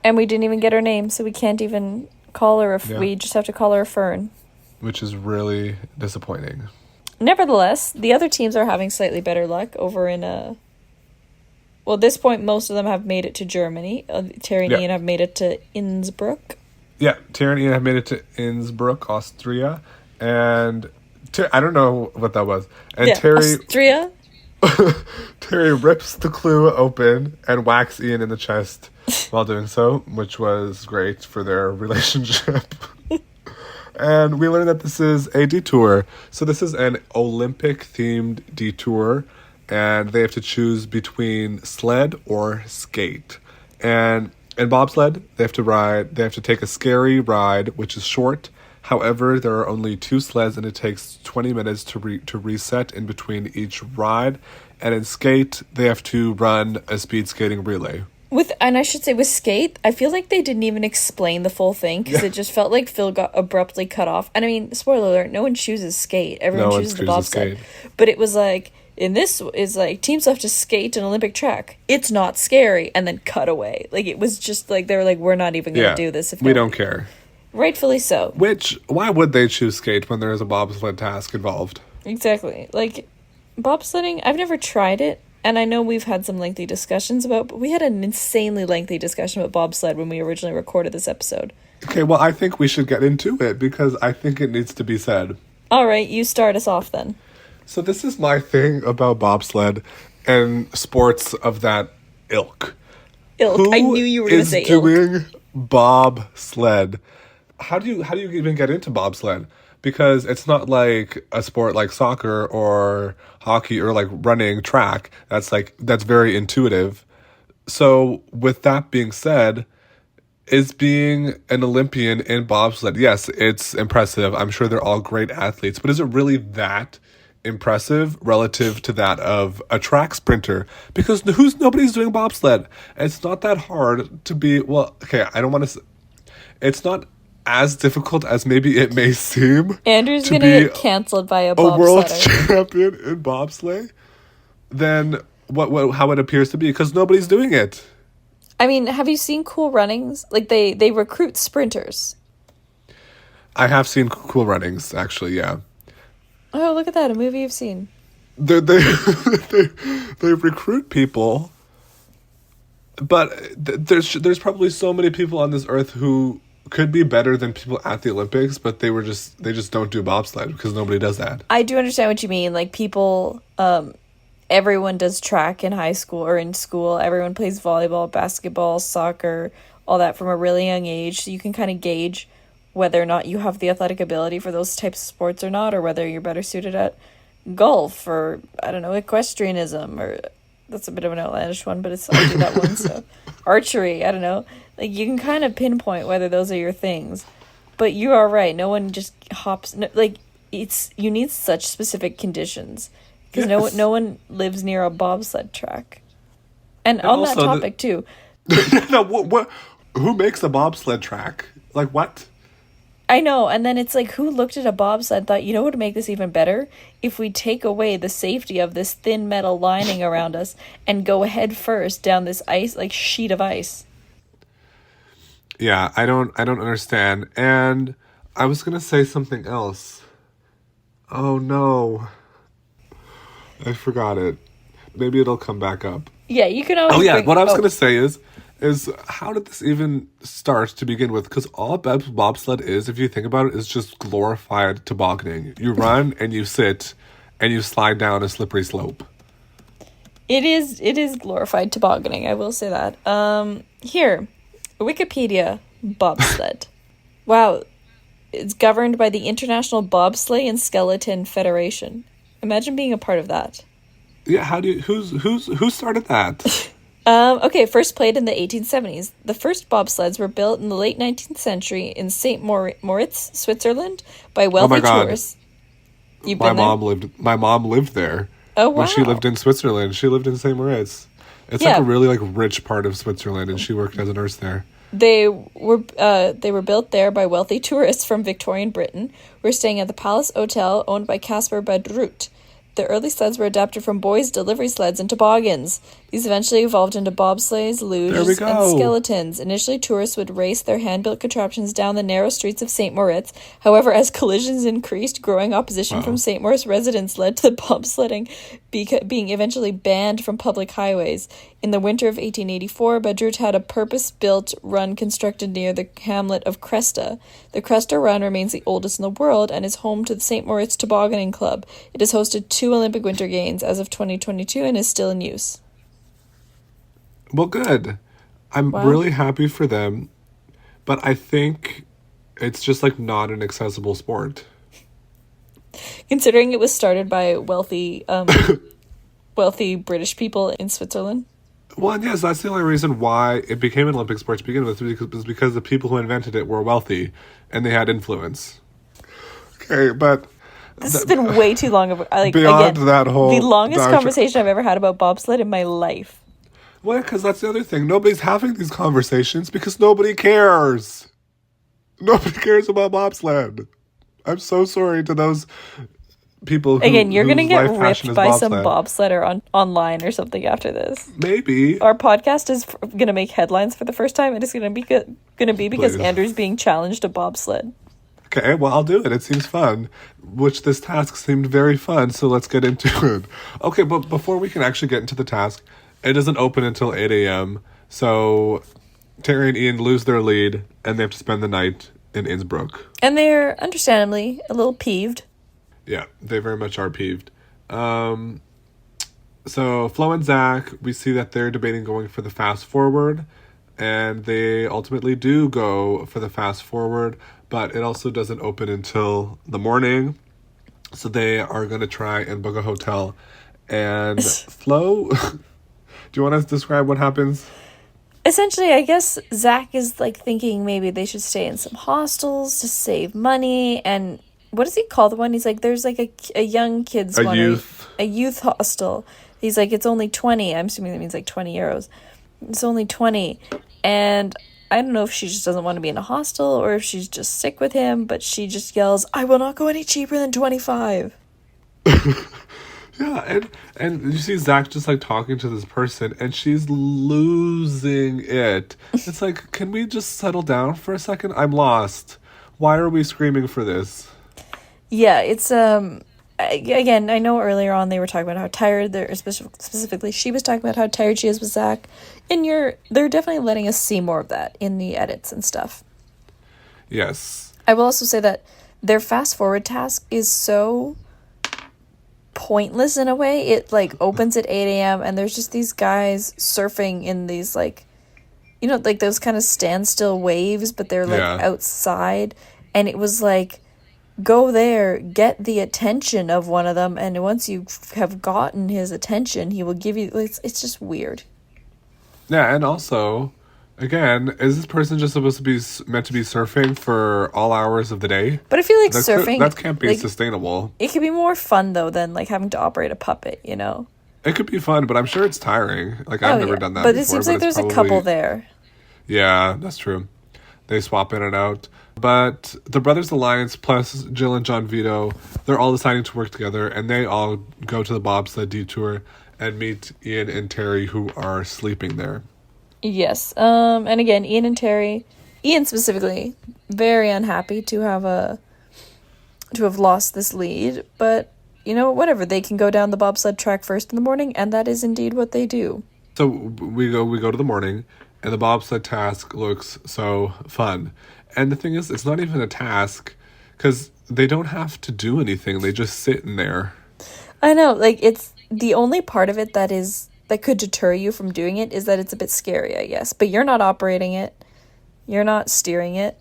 S2: And we didn't even get her name, so we can't even call her we just have to call her Fern.
S1: Which is really disappointing.
S2: Nevertheless, the other teams are having slightly better luck over in well, at this point, most of them have made it to Germany. Terry and Ian have made it to Innsbruck.
S1: Yeah, Terry and Ian have made it to Innsbruck, Austria. And I don't know what that was. And
S2: Yeah,
S1: Terry
S2: Austria.
S1: Terry rips the clue open and whacks Ian in the chest while doing so, which was great for their relationship. And we learned that this is a detour. So this is an Olympic-themed detour, and they have to choose between sled or skate. And in bobsled, they have to take a scary ride, which is short. However, there are only 2 sleds, and it takes 20 minutes to reset in between each ride. And in skate, they have to run a speed skating relay.
S2: And I should say with skate, I feel like they didn't even explain the full thing because it just felt like Phil got abruptly cut off. And I mean, spoiler alert, no one chooses skate. Everyone chooses the bobsled. But it was like, in this is like, teams have to skate an Olympic track. It's not scary. And then cut away. Like, it was just like, they were like, we're not even going to do this.
S1: We don't care.
S2: Rightfully so.
S1: Why would they choose skate when there is a bobsled task involved?
S2: Exactly. Like, bobsledding, I've never tried it. And I know we've had some lengthy discussions but we had an insanely lengthy discussion about bobsled when we originally recorded this episode.
S1: Okay, well, I think we should get into it because I think it needs to be said.
S2: All right, you start us off then.
S1: So this is my thing about bobsled and sports of that ilk.
S2: I knew you were going to say ilk.
S1: Who is doing bobsled? How do you even get into bobsled? Because it's not like a sport like soccer or hockey or like running track. That's very intuitive. So with that being said, is being an Olympian in bobsled, yes, it's impressive. I'm sure they're all great athletes, but is it really that impressive relative to that of a track sprinter? Because nobody's doing bobsled. It's not that hard to be, well, okay, I don't want to, it's not as difficult as maybe it may seem.
S2: Andrew's gonna get canceled by a
S1: world champion in bobsleigh than how it appears to be, because nobody's doing it.
S2: I mean, have you seen Cool Runnings? Like, they recruit sprinters.
S1: I have seen Cool Runnings, actually, yeah.
S2: Oh, look at that, a movie you've seen.
S1: They recruit people, but there's probably so many people on this earth who could be better than people at the Olympics, but they just don't do bobsled because nobody does that.
S2: I do understand what you mean. Like, people, everyone does track in high school or in school. Everyone plays volleyball, basketball, soccer, all that from a really young age. So you can kind of gauge whether or not you have the athletic ability for those types of sports or not, or whether you're better suited at golf or, I don't know, equestrianism, or that's a bit of an outlandish one, but I do that one, so archery, I don't know. Like, you can kind of pinpoint whether those are your things. But you are right. No one just hops. You need such specific conditions. Because no one lives near a bobsled track. And on that topic, too.
S1: No, who makes a bobsled track? Like, what?
S2: I know. And then it's like, who looked at a bobsled and thought, you know what would make this even better? If we take away the safety of this thin metal lining around us and go head first down this sheet of ice.
S1: Yeah, I don't understand. And I was going to say something else. Oh no. I forgot it. Maybe it'll come back up.
S2: Yeah, you can always
S1: what I was going to say is how did this even start to begin with? Because all bobsled is, if you think about it, is just glorified tobogganing. You run and you sit and you slide down a slippery slope.
S2: It is glorified tobogganing, I will say that. Here, Wikipedia, bobsled. Wow, it's governed by the International Bobsleigh and Skeleton Federation. Imagine being a part of that.
S1: Yeah, who started that?
S2: Okay, first played in the 1870s. The first bobsleds were built in the late 19th century in St. Moritz, Switzerland, by wealthy tourists. You've been there?
S1: My mom lived there.
S2: Oh, wow.
S1: When she lived in Switzerland. She lived in St. Moritz. It's like a really rich part of Switzerland, and she worked as a nurse there.
S2: They were built there by wealthy tourists from Victorian Britain who were staying at the Palace Hotel owned by Caspar Badroot. The early sleds were adapted from boys' delivery sleds and toboggans. These eventually evolved into bobsleighs, luges, and skeletons. Initially, tourists would race their hand-built contraptions down the narrow streets of St. Moritz. However, as collisions increased, growing opposition from St. Moritz residents led to the bobsledding being eventually banned from public highways. In In the winter of 1884, Budrut had a purpose-built run constructed near the hamlet of Cresta. The Cresta Run remains the oldest in the world and is home to the St. Moritz Tobogganing Club. It has hosted 2 Olympic Winter Games as of 2022 and is still in use.
S1: Well, good. I'm really happy for them, but I think it's just like not an accessible sport.
S2: Considering it was started by wealthy British people in Switzerland.
S1: Well, and yes, that's the only reason why it became an Olympic sport to begin with, because the people who invented it were wealthy and they had influence. Okay, but
S2: this has been way too long.
S1: Beyond that whole
S2: the longest conversation I've ever had about bobsled in my life.
S1: Well, because that's the other thing. Nobody's having these conversations because nobody cares. Nobody cares about bobsled. I'm so sorry to those people who,
S2: again, you're going to get ripped by
S1: bobsled.
S2: some bobsledder online or something after this.
S1: Maybe.
S2: Our podcast is going to make headlines for the first time, and it's going to be because Andrew's being challenged to bobsled.
S1: Okay, well, I'll do it. It seems fun, which this task seemed very fun, so let's get into it. Okay, but before we can actually get into the task, it doesn't open until 8 a.m., so Terry and Ian lose their lead, and they have to spend the night in Innsbruck.
S2: And they're, understandably, a little peeved.
S1: Yeah, they very much are peeved. So Flo and Zach, we see that they're debating going for the fast forward, and they ultimately do go for the fast forward, but it also doesn't open until the morning. So they are going to try and book a hotel. And Flo, do you want to describe what happens?
S2: Essentially, I guess Zach is like thinking maybe they should stay in some hostels to save money. And what does he call the one? He's like, there's like a young kids one. A youth hostel. He's like, it's only 20. I'm assuming that means like 20 euros. It's only 20. And I don't know if she just doesn't want to be in a hostel or if she's just sick with him, but she just yells, I will not go any cheaper than 25.
S1: Yeah, and you see Zach just like talking to this person and she's losing it. It's like, can we just settle down for a second? I'm lost. Why are we screaming for this?
S2: Yeah, it's again, I know earlier on they were talking about how tired they're, specifically she was talking about how tired she is with Zach, and they're definitely letting us see more of that in the edits and stuff.
S1: Yes.
S2: I will also say that their fast forward task is so pointless in a way. It like opens at 8 a.m. and there's just these guys surfing in these like, you know, like those kind of standstill waves, but they're like outside, and it was like, go there, get the attention of one of them, and once you have gotten his attention, he will give you, it's just weird.
S1: Yeah, and also, again, is this person just supposed to be meant to be surfing for all hours of the day?
S2: But I feel like surfing...
S1: That can't be
S2: like,
S1: sustainable.
S2: It could be more fun, though, than like having to operate a puppet, you know?
S1: It could be fun, but I'm sure it's tiring. Like, I've never done that before.
S2: But it seems like there's a couple there.
S1: Yeah, that's true. They swap in and out. But the Brothers Alliance plus Jill and John Vito, they're all deciding to work together, and they all go to the bobsled detour and meet Ian and Terry, who are sleeping there.
S2: Yes. And again, Ian and Terry, Ian specifically, very unhappy to have lost this lead, but you know, whatever, they can go down the bobsled track first in the morning, and that is indeed what they do.
S1: So we go to the morning, and the bobsled task looks so fun. And the thing is, it's not even a task, because they don't have to do anything. They just sit in there.
S2: I know, like, it's the only part of it that could deter you from doing it is that it's a bit scary, I guess. But you're not operating it. You're not steering it.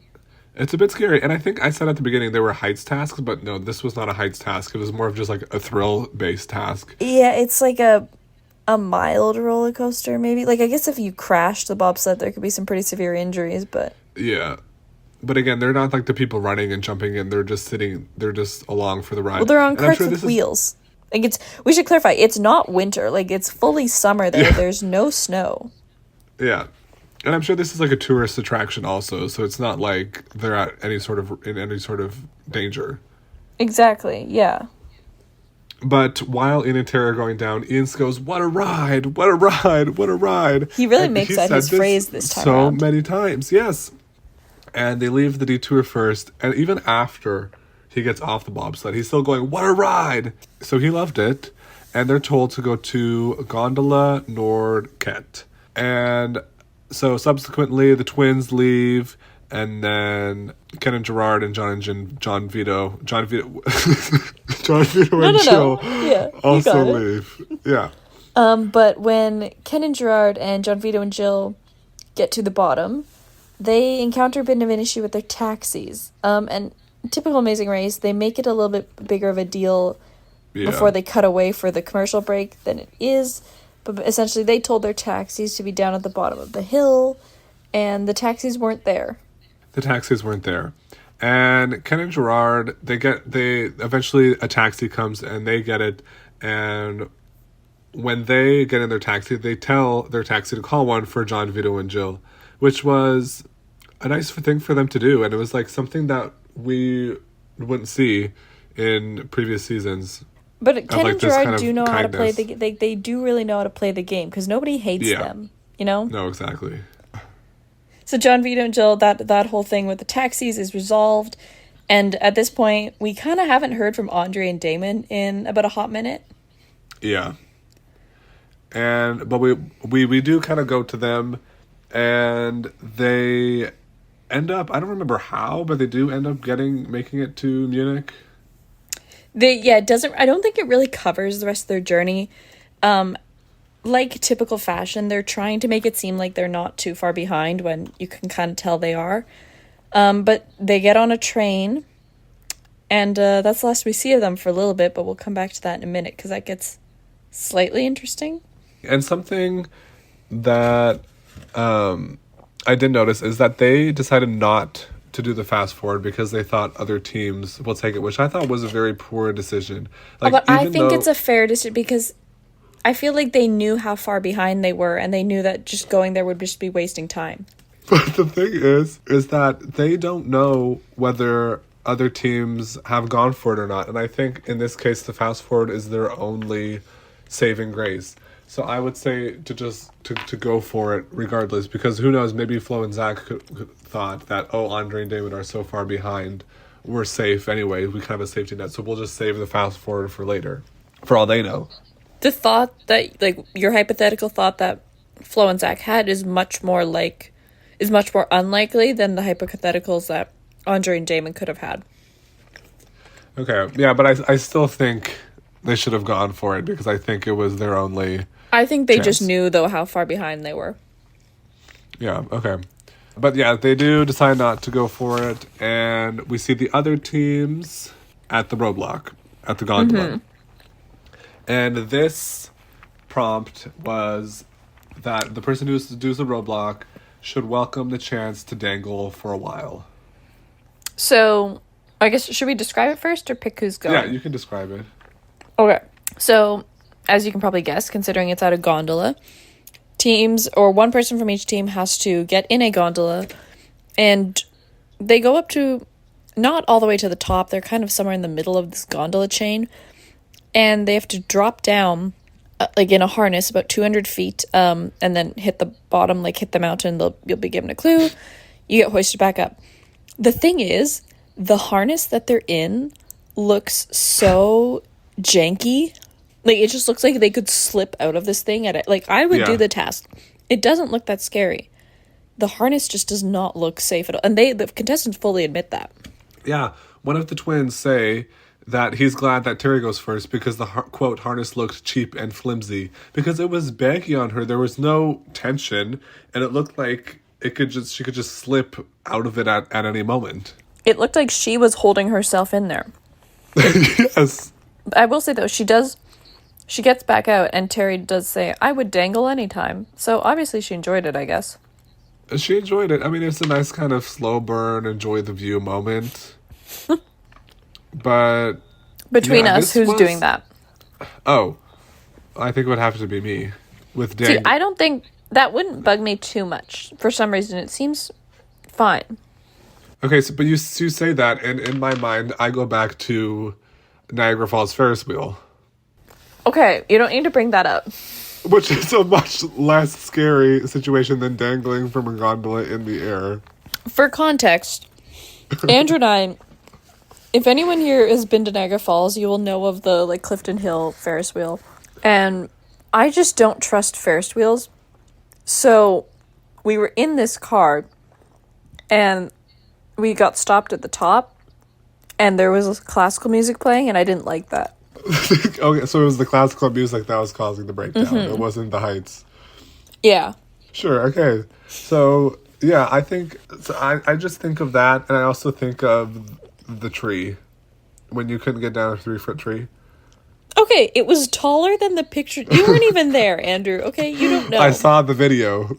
S1: It's a bit scary. And I think I said at the beginning they were heights tasks, but no, this was not a heights task. It was more of just like a thrill-based task.
S2: Yeah, it's like a mild roller coaster, maybe. Like, I guess if you crashed the bobsled, there could be some pretty severe injuries, but...
S1: Yeah. But again, they're not like the people running and jumping in. They're just sitting. They're just along for the ride.
S2: Well, they're on carts with wheels. Like, we should clarify, it's not winter. Like, it's fully summer there. Yeah. There's no snow.
S1: Yeah. And I'm sure this is like a tourist attraction also, so it's not like they're in any sort of danger.
S2: Exactly, yeah.
S1: But while Ian and Terry are going down, Ian goes, what a ride, what a ride, what a ride.
S2: He really makes that his phrase this time around.
S1: So many times, yes. And they leave the detour first, and even after he gets off the bobsled, he's still going, what a ride! So he loved it. and they're told to go to Gondola Nord Kent. And so subsequently the twins leave, and then Ken and Gerard and John Vito John Vito and Jill
S2: Yeah,
S1: also leave. Yeah.
S2: But when Ken and Gerard and John Vito and Jill get to the bottom, they encounter a bit of an issue with their taxis. And typical Amazing Race, they make it a little bit bigger of a deal before they cut away for the commercial break than it is. But essentially, they told their taxis to be down at the bottom of the hill, and the taxis weren't there.
S1: The taxis weren't there. And Ken and Gerard, eventually a taxi comes and they get it. And when they get in their taxi, they tell their taxi to call one for John, Vito, and Jill, which was a nice thing for them to do. And it was like something that we wouldn't see in previous seasons.
S2: But Ken and Gerard do know how to play they do really know how to play the game, because nobody hates them, you know?
S1: No, exactly.
S2: So John, Vito, and Jill, that whole thing with the taxis is resolved. And at this point, we kind of haven't heard from Andre and Damon in about a hot minute.
S1: Yeah. But we do kind of go to them, and they end up, I don't remember how, but they do end up making it to Munich.
S2: I don't think it really covers the rest of their journey. Like typical fashion, they're trying to make it seem like they're not too far behind when you can kind of tell they are. But they get on a train, and that's the last we see of them for a little bit, but we'll come back to that in a minute because that gets slightly interesting. And
S1: something that I did notice is that they decided not to do the fast forward because they thought other teams will take it, which I thought was a very poor decision.
S2: But I think it's a fair decision because I feel like they knew how far behind they were, and they knew that just going there would just be wasting time.
S1: But the thing is that they don't know whether other teams have gone for it or not. And I think in this case, the fast forward is their only saving grace. So I would say to go for it regardless, because who knows, maybe Flo and Zach thought that, Andre and David are so far behind, we're safe anyway, we kind of have a safety net, so we'll just save the fast forward for later, for all they know.
S2: The thought that, like, your hypothetical thought that Flo and Zach had is much more unlikely than the hypotheticals that Andre and Damon could have had.
S1: Okay, yeah, but I still think they should have gone for it because I think it was their only
S2: I think they
S1: chance.
S2: just knew, though, how far behind they were.
S1: Yeah, okay. But yeah, they do decide not to go for it, and we see the other teams at the roadblock, at the gondola. Mm-hmm. And this prompt was that the person who does the roadblock should welcome the chance to dangle for a while.
S2: So, I guess, should we describe it first or pick who's going?
S1: Yeah, you can describe it.
S2: Okay. So, as you can probably guess, considering it's at a gondola, teams, or one person from each team has to get in a gondola, and they go up to, not all the way to the top, they're kind of somewhere in the middle of this gondola chain, and they have to drop down, like in a harness, about 200 feet, and then hit the bottom, like hit the mountain, you'll be given a clue, you get hoisted back up. The thing is, the harness that they're in looks so janky. Like, it just looks like they could slip out of this thing at it. Like, I would do the task. It doesn't look that scary. The harness just does not look safe at all. And the contestants fully admit that.
S1: Yeah. One of the twins say that he's glad that Terry goes first because the, quote, harness looked cheap and flimsy. Because it was baggy on her. There was no tension. And it looked like she could just slip out of it at any moment.
S2: It looked like she was holding herself in there.
S1: Yes.
S2: I will say, though, she gets back out, and Terry does say, I would dangle anytime. So, obviously, she enjoyed it, I guess.
S1: She enjoyed it. I mean, it's a nice kind of slow burn, enjoy the view moment. But...
S2: Between us, who's doing that?
S1: Oh. I think it would have to be me. With dang.
S2: See, I don't think... That wouldn't bug me too much. For some reason, it seems fine.
S1: Okay, so but you say that, and in my mind, I go back to Niagara Falls Ferris wheel.
S2: Okay, you don't need to bring that up.
S1: Which is a much less scary situation than dangling from a gondola in the air.
S2: For context, Andrew and I, if anyone here has been to Niagara Falls, you will know of the Clifton Hill Ferris wheel. And I just don't trust Ferris wheels. So we were in this car and we got stopped at the top and there was classical music playing and I didn't like that.
S1: Okay, so it was the classical music that was causing the breakdown. It wasn't the heights.
S2: Yeah.
S1: Sure, okay. So, yeah, I just think of that, and I also think of the tree. When you couldn't get down a 3-foot tree.
S2: Okay, it was taller than the picture. You weren't even there, Andrew, okay? You don't know.
S1: I saw the video.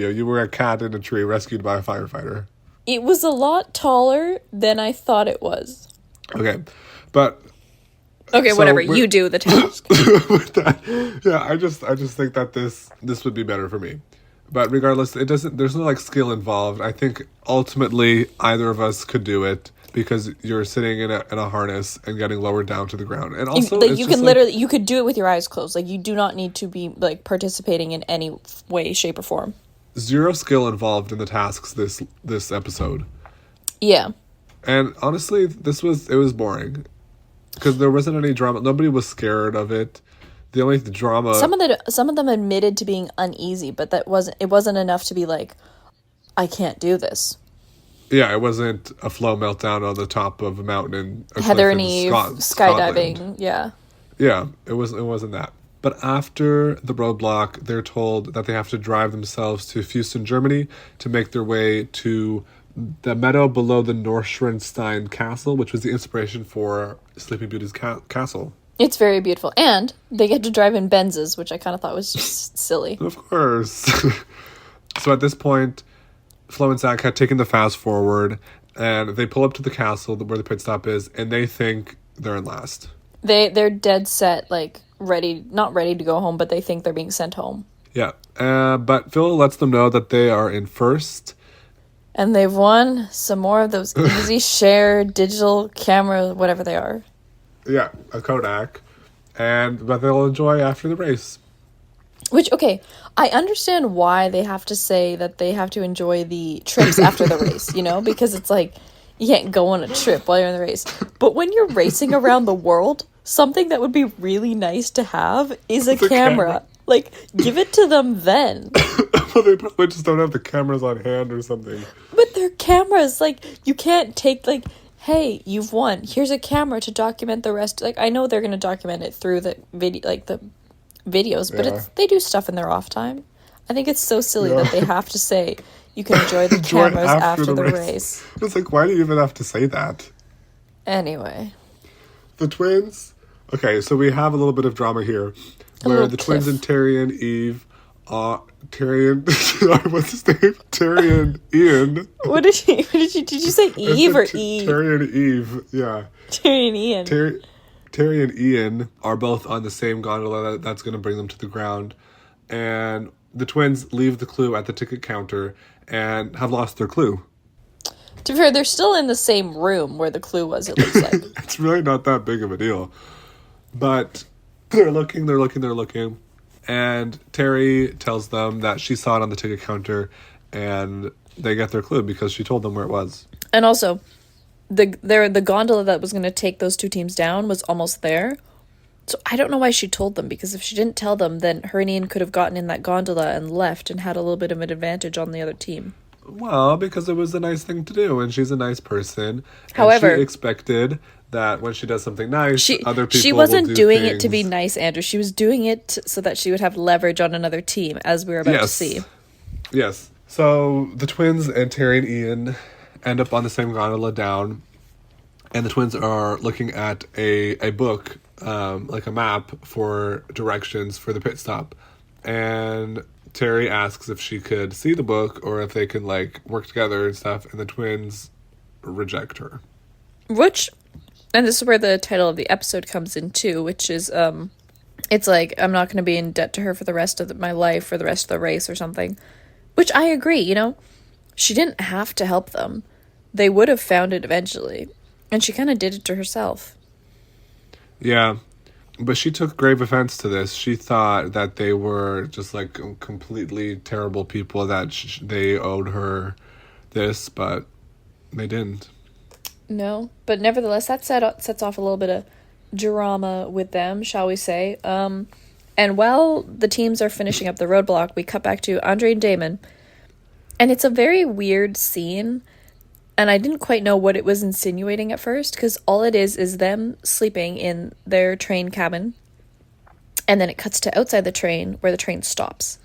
S1: You were a cat in a tree rescued by a firefighter.
S2: It was a lot taller than I thought it was.
S1: Okay, but...
S2: Okay, so whatever. You do the task.
S1: With that, yeah, I just think that this would be better for me. But regardless, there's no, like, skill involved. I think, ultimately, either of us could do it. Because you're sitting in a harness and getting lowered down to the ground, and also
S2: you could do it with your eyes closed. Like, you do not need to be like participating in any way, shape, or form.
S1: Zero skill involved in the tasks this episode.
S2: Yeah,
S1: and honestly, it was boring because there wasn't any drama. Nobody was scared of it. The only drama.
S2: Some of them admitted to being uneasy, but it wasn't enough to be like, I can't do this.
S1: Yeah, it wasn't a flow meltdown on the top of a mountain.
S2: Heather and Eve skydiving. Scotland. Yeah.
S1: Yeah, it wasn't that. But after the roadblock, they're told that they have to drive themselves to Houston, Germany, to make their way to the meadow below the Neuschwanstein Castle, which was the inspiration for Sleeping Beauty's castle.
S2: It's very beautiful, and they get to drive in Benzes, which I kind of thought was just silly.
S1: Of course. So at this point, Flo and Zach had taken the fast forward, and they pull up to the castle where the pit stop is, and they think they're in last.
S2: They're dead set, like, not ready to go home, but they think they're being sent home.
S1: Yeah, but Phil lets them know that they are in first.
S2: And they've won some more of those easy share digital camera, whatever they are.
S1: Yeah, a Kodak, but they'll enjoy after the race.
S2: Which, okay, I understand why they have to say that they have to enjoy the trips after the race, you know? Because it's like, you can't go on a trip while you're in the race. But when you're racing around the world, something that would be really nice to have is a camera. Like, give it to them then.
S1: Well, they probably just don't have the cameras on hand or something.
S2: But they're cameras. Like, you can't take, like, hey, you've won. Here's a camera to document the rest. Like, I know they're going to document it through the video, like, the videos, but they do stuff in their off time. I think it's so silly that they have to say you can enjoy the cameras after the race.
S1: It's like, why do you even have to say that?
S2: Anyway.
S1: The twins. Okay, so we have a little bit of drama here. Where the twins and Terry and Eve what's his name? Terry and Ian.
S2: Did you say Eve or Eve?
S1: Terry and Eve, yeah.
S2: Terry and Ian.
S1: Terry and Ian are both on the same gondola that's going to bring them to the ground. And the twins leave the clue at the ticket counter and have lost their clue.
S2: To be fair, they're still in the same room where the clue was, it looks like.
S1: It's really not that big of a deal. But they're looking. And Terry tells them that she saw it on the ticket counter and they get their clue because she told them where it was.
S2: And also, the gondola that was going to take those two teams down was almost there. So I don't know why she told them, because if she didn't tell them, then her and Ian could have gotten in that gondola and left and had a little bit of an advantage on the other team.
S1: Well, because it was a nice thing to do, and she's a nice person.
S2: However,
S1: and she expected that when she does something nice, other people
S2: she wasn't
S1: will do
S2: doing
S1: things.
S2: It to be nice, Andrew. She was doing it so that she would have leverage on another team, as we were about to see.
S1: Yes. So the twins and Terry and Ian end up on the same gondola down, and the twins are looking at a book, like a map for directions for the pit stop. And Terry asks if she could see the book or if they can, like, work together and stuff, and the twins reject her.
S2: And this is where the title of the episode comes in too, which is, it's like, I'm not going to be in debt to her for the rest of my life or the rest of the race or something. Which I agree, you know? She didn't have to help them. They would have found it eventually. And she kind of did it to herself.
S1: Yeah. But she took grave offense to this. She thought that they were just, like, completely terrible people, that they owed her this, but they didn't.
S2: No, but nevertheless, that sets off a little bit of drama with them, shall we say. And while the teams are finishing up the roadblock, we cut back to Andre and Damon. And it's a very weird scene. And I didn't quite know what it was insinuating at first, because all it is them sleeping in their train cabin. And then it cuts to outside the train where the train stops.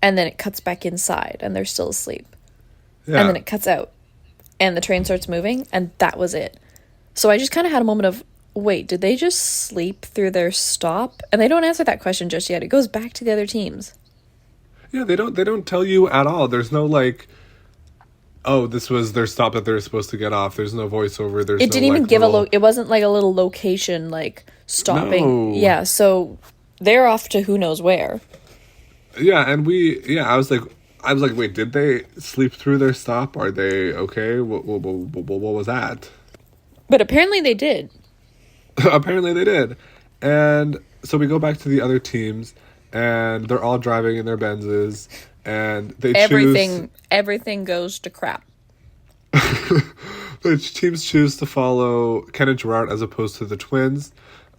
S2: And then it cuts back inside and they're still asleep. Yeah. And then it cuts out and the train starts moving, and that was it. So I just kind of had a moment of, wait, did they just sleep through their stop? And they don't answer that question just yet. It goes back to the other teams.
S1: Yeah, they don't tell you at all. There's no like, oh, this was their stop that they're supposed to get off. There's no voiceover.
S2: It didn't even give it wasn't like a little location like stopping. No. Yeah, so they're off to who knows where.
S1: Yeah, and I was like, wait, did they sleep through their stop? Are they okay? What was that?
S2: But apparently they did.
S1: Apparently they did. And so we go back to the other teams, and they're all driving in their Benzes, and they
S2: everything goes to crap.
S1: The teams choose to follow Ken and Gerard as opposed to the twins.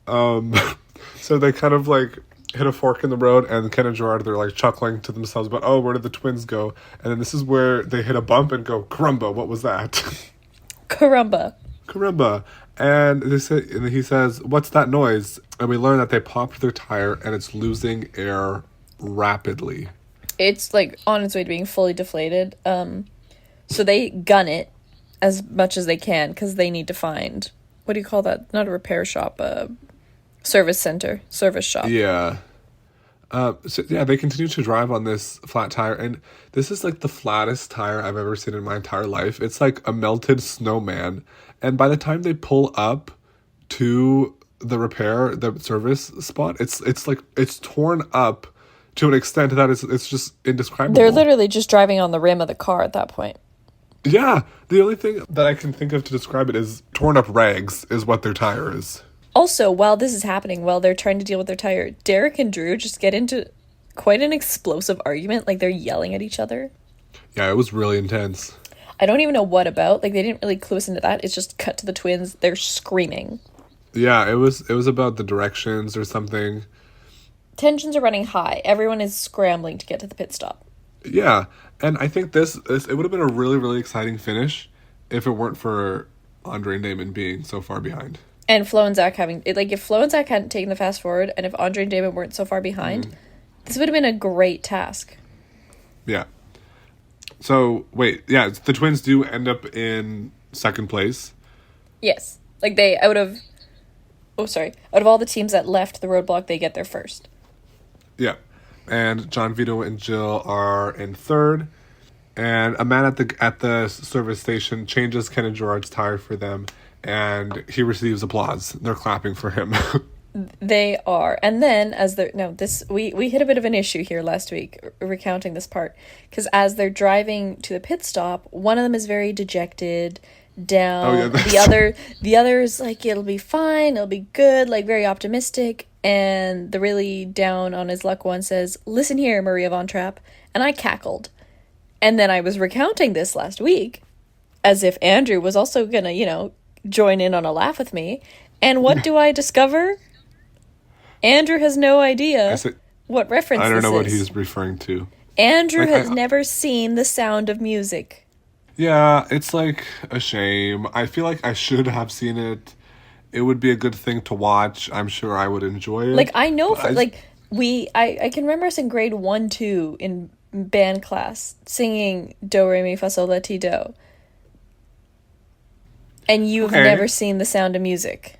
S1: So they kind of like hit a fork in the road, and Ken and Gerard, they're like chuckling to themselves, but oh, where did the twins go? And then this is where they hit a bump and go, caramba, what was that?
S2: Caramba.
S1: And he says, what's that noise? And we learn that they popped their tire and it's losing air rapidly.
S2: It's like on its way to being fully deflated. So they gun it as much as they can because they need to find, what do you call that? Not a repair shop, service shop.
S1: Yeah. They continue to drive on this flat tire, and this is like the flattest tire I've ever seen in my entire life. It's like a melted snowman, and by the time they pull up to the service spot, it's like it's torn up to an extent that it's just indescribable.
S2: They're literally just driving on the rim of the car at that point.
S1: Yeah, the only thing that I can think of to describe it is torn up rags is what their tire is.
S2: Also, while this is happening, while they're trying to deal with their tire, Derek and Drew just get into quite an explosive argument. Like, they're yelling at each other.
S1: Yeah, it was really intense.
S2: I don't even know what about. Like, they didn't really clue us into that. It's just cut to the twins. They're screaming.
S1: Yeah, it was about the directions or something.
S2: Tensions are running high. Everyone is scrambling to get to the pit stop.
S1: Yeah, and I think this it would have been a really, really exciting finish if it weren't for Andre and Damon being so far behind.
S2: And Flo and Zach if Flo and Zach hadn't taken the fast forward, and if Andre and Damon weren't so far behind, this would have been a great task. Yeah.
S1: So, the twins do end up in second place.
S2: Yes. Like, out of all the teams that left the roadblock, they get there first.
S1: Yeah. And John, Vito, and Jill are in third. And a man at the service station changes Ken and Gerard's tire for them, and he receives applause. They're clapping for him.
S2: They are. And then we hit a bit of an issue here last week recounting this part, because as they're driving to the pit stop, one of them is very dejected, down. The other is like, it'll be fine, it'll be good, like very optimistic. And the really down on his luck one says, "Listen here, Maria Von Trapp." And I cackled. And then I was recounting this last week as if Andrew was also gonna, join in on a laugh with me. And what do I discover? Andrew has no idea what reference this is.
S1: I don't know what he's referring to.
S2: Andrew has never seen The Sound of Music.
S1: Yeah, it's like a shame. I feel like I should have seen it. It would be a good thing to watch. I'm sure I would enjoy it.
S2: Like, I know, I can remember us in grade 1, 2 in band class singing Do, Re, Mi, Fa, Sol, La, Ti, Do. And you've never seen The Sound of Music.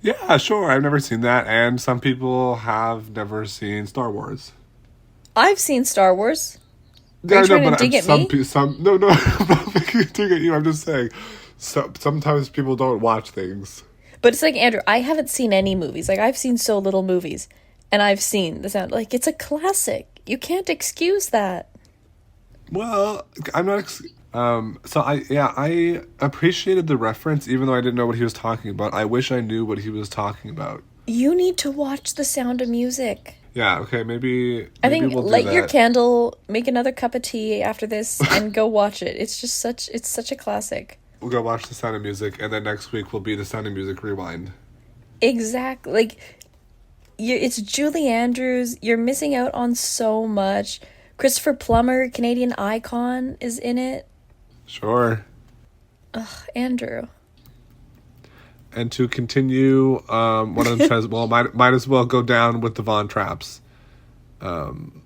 S1: Yeah, sure. I've never seen that. And some people have never seen Star Wars.
S2: I've seen Star Wars. Are you trying to dig at me?
S1: No, I'm not making a dig at you. I'm just saying, sometimes people don't watch things.
S2: But it's like, Andrew, I haven't seen any movies. Like, I've seen so little movies. And I've seen The Sound. Like, it's a classic. You can't excuse that.
S1: Well, I'm not... I appreciated the reference, even though I didn't know what he was talking about. I wish I knew what he was talking about.
S2: You need to watch The Sound of Music.
S1: Yeah, okay, maybe
S2: I think
S1: we'll
S2: light your candle, make another cup of tea after this, and go watch it. It's just such a classic.
S1: We'll go watch The Sound of Music, and then next week will be The Sound of Music Rewind.
S2: Exactly. Like, it's Julie Andrews. You're missing out on so much. Christopher Plummer, Canadian icon, is in it.
S1: Sure.
S2: Ugh, Andrew.
S1: And to continue, one of them says, well, might as well go down with the Von Trapps. And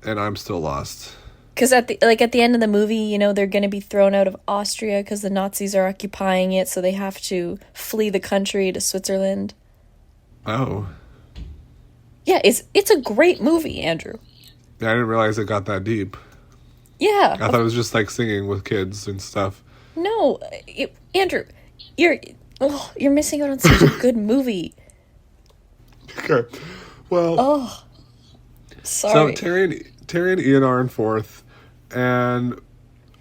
S1: I'm still lost.
S2: Because at the end of the movie, you know, they're going to be thrown out of Austria because the Nazis are occupying it, so they have to flee the country to Switzerland.
S1: Oh.
S2: Yeah, it's a great movie, Andrew.
S1: Yeah, I didn't realize it got that deep.
S2: Yeah.
S1: I thought it was just like singing with kids and stuff.
S2: No, Andrew, you're missing out on such a good movie.
S1: Okay. Well.
S2: Oh. Sorry.
S1: So Terry and Ian are in fourth, and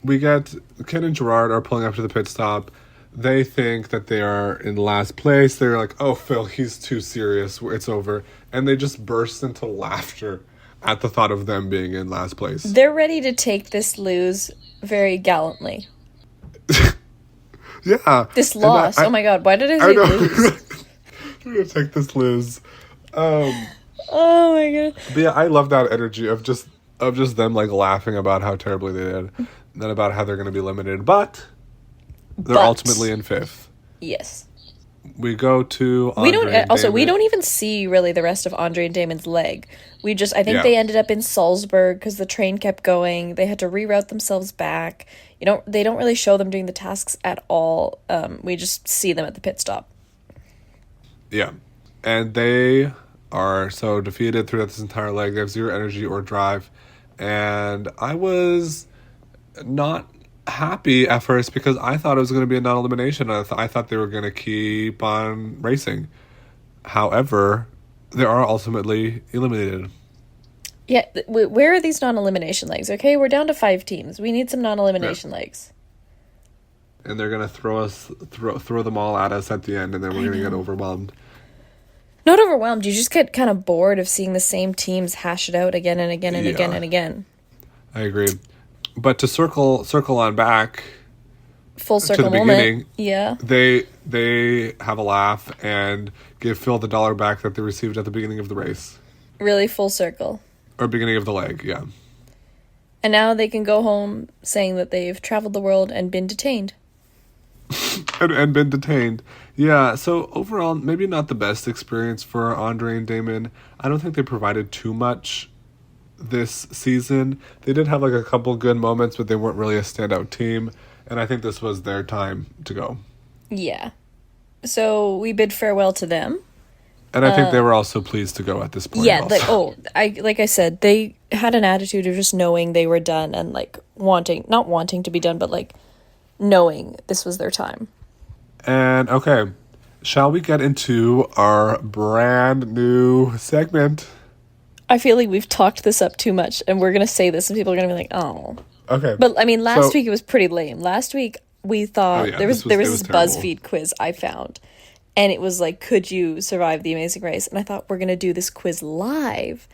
S1: we get Ken and Gerard are pulling up to the pit stop. They think that they are in last place. They're like, "Oh, Phil, he's too serious. It's over," and they just burst into laughter at the thought of them being in last place.
S2: They're ready to take this lose very gallantly.
S1: Yeah.
S2: This loss. Oh my God! Why did I say lose?
S1: We're gonna take this lose.
S2: Oh my God!
S1: But yeah, I love that energy of just them like laughing about how terribly they did, and then about how they're going to be limited, but they're ultimately in fifth.
S2: Yes.
S1: We go to
S2: we don't even see really the rest of Andre and Damon's leg. I think they ended up in Salzburg because the train kept going. They had to reroute themselves back. They don't really show them doing the tasks at all. We just see them at the pit stop.
S1: Yeah, and they are so defeated throughout this entire leg. They have zero energy or drive, and I was not happy at first because I thought it was going to be a non-elimination. I thought they were going to keep on racing. However, they are ultimately eliminated.
S2: Yeah, where are these non-elimination legs? Okay, we're down to 5 teams. We need some non-elimination legs.
S1: And they're going to throw them all at us at the end, and then we're going to get overwhelmed.
S2: Not overwhelmed. You just get kind of bored of seeing the same teams hash it out again and again and again and again.
S1: I agree. But to circle on back,
S2: full circle
S1: to the
S2: moment.
S1: Beginning,
S2: yeah.
S1: They have a laugh and give Phil the $1 back that they received at the beginning of the race.
S2: Really full circle.
S1: Or beginning of the leg, yeah.
S2: And now they can go home saying that they've traveled the world and been detained.
S1: and been detained. Yeah, so overall, maybe not the best experience for Andre and Damon. I don't think they provided too much this season. They did have like a couple good moments, but they weren't really a standout team. And I think this was their time to go.
S2: Yeah. So we bid farewell to them.
S1: And I think they were also pleased to go at this point.
S2: Yeah, like I said, they had an attitude of just knowing they were done and like not wanting to be done, but like knowing this was their time.
S1: And okay, shall we get into our brand new segment?
S2: I feel like we've talked this up too much, and we're gonna say this, and people are gonna be like, "Oh."
S1: Okay.
S2: But I mean, last week it was pretty lame. Last week we thought there was this
S1: terrible
S2: BuzzFeed quiz I found, and it was like, "Could you survive the Amazing Race?" And I thought we're gonna do this quiz live,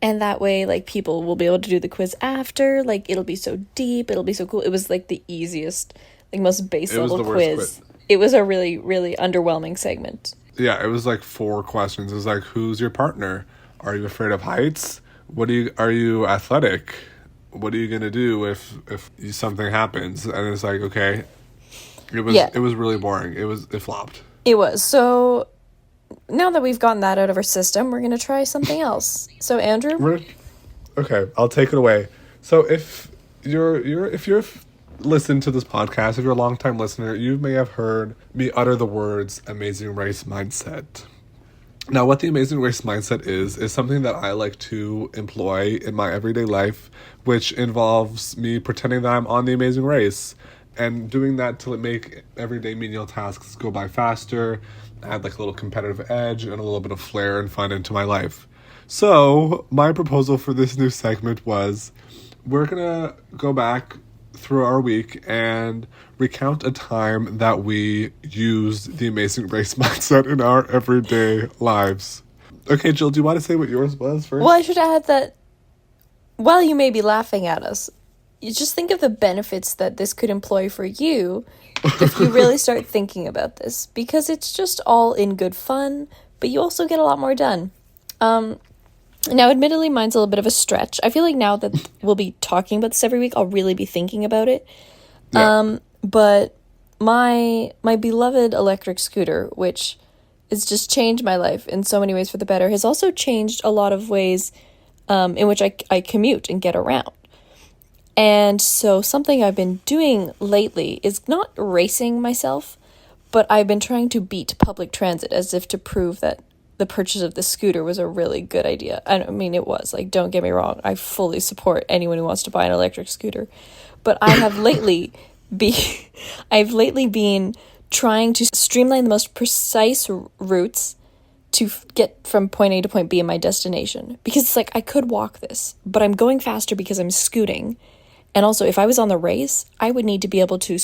S2: and that way, like, people will be able to do the quiz after. Like, it'll be so deep, it'll be so cool. It was like the easiest, like most base level quiz. It was a really, really underwhelming segment. Yeah,
S1: it was like 4 questions. It was like, who's your partner? Are you afraid of heights? Are you athletic? What are you gonna do if something happens? And it's like, okay, it was really boring. It flopped.
S2: It was. So now that we've gotten that out of our system, we're gonna try something else. So Andrew,
S1: okay, I'll take it away. So if you're listened to this podcast, if you're a long-time listener, you may have heard me utter the words Amazing Race mindset. Now, what the Amazing Race mindset is something that I like to employ in my everyday life, which involves me pretending that I'm on the Amazing Race and doing that to make everyday menial tasks go by faster, add like a little competitive edge and a little bit of flair and fun into my life. So my proposal for this new segment was we're going to go back through our week and recount a time that we used the Amazing Race mindset in our everyday lives. Okay, Jill, do you want to say what yours was first?
S2: Well, I should add that while you may be laughing at us, you just think of the benefits that this could employ for you if you really start thinking about this, because it's just all in good fun, but you also get a lot more done. Now, admittedly, mine's a little bit of a stretch. I feel like now that we'll be talking about this every week, I'll really be thinking about it.
S1: Yeah.
S2: But my beloved electric scooter, which has just changed my life in so many ways for the better, has also changed a lot of ways in which I commute and get around. And so something I've been doing lately is not racing myself, but I've been trying to beat public transit as if to prove that the purchase of the scooter was a really good idea. I mean, it was. Like, don't get me wrong. I fully support anyone who wants to buy an electric scooter. But I have I've lately been trying to streamline the most precise routes to get from point A to point B in my destination. Because it's like, I could walk this, but I'm going faster because I'm scooting. And also, if I was on the race, I would need to be able to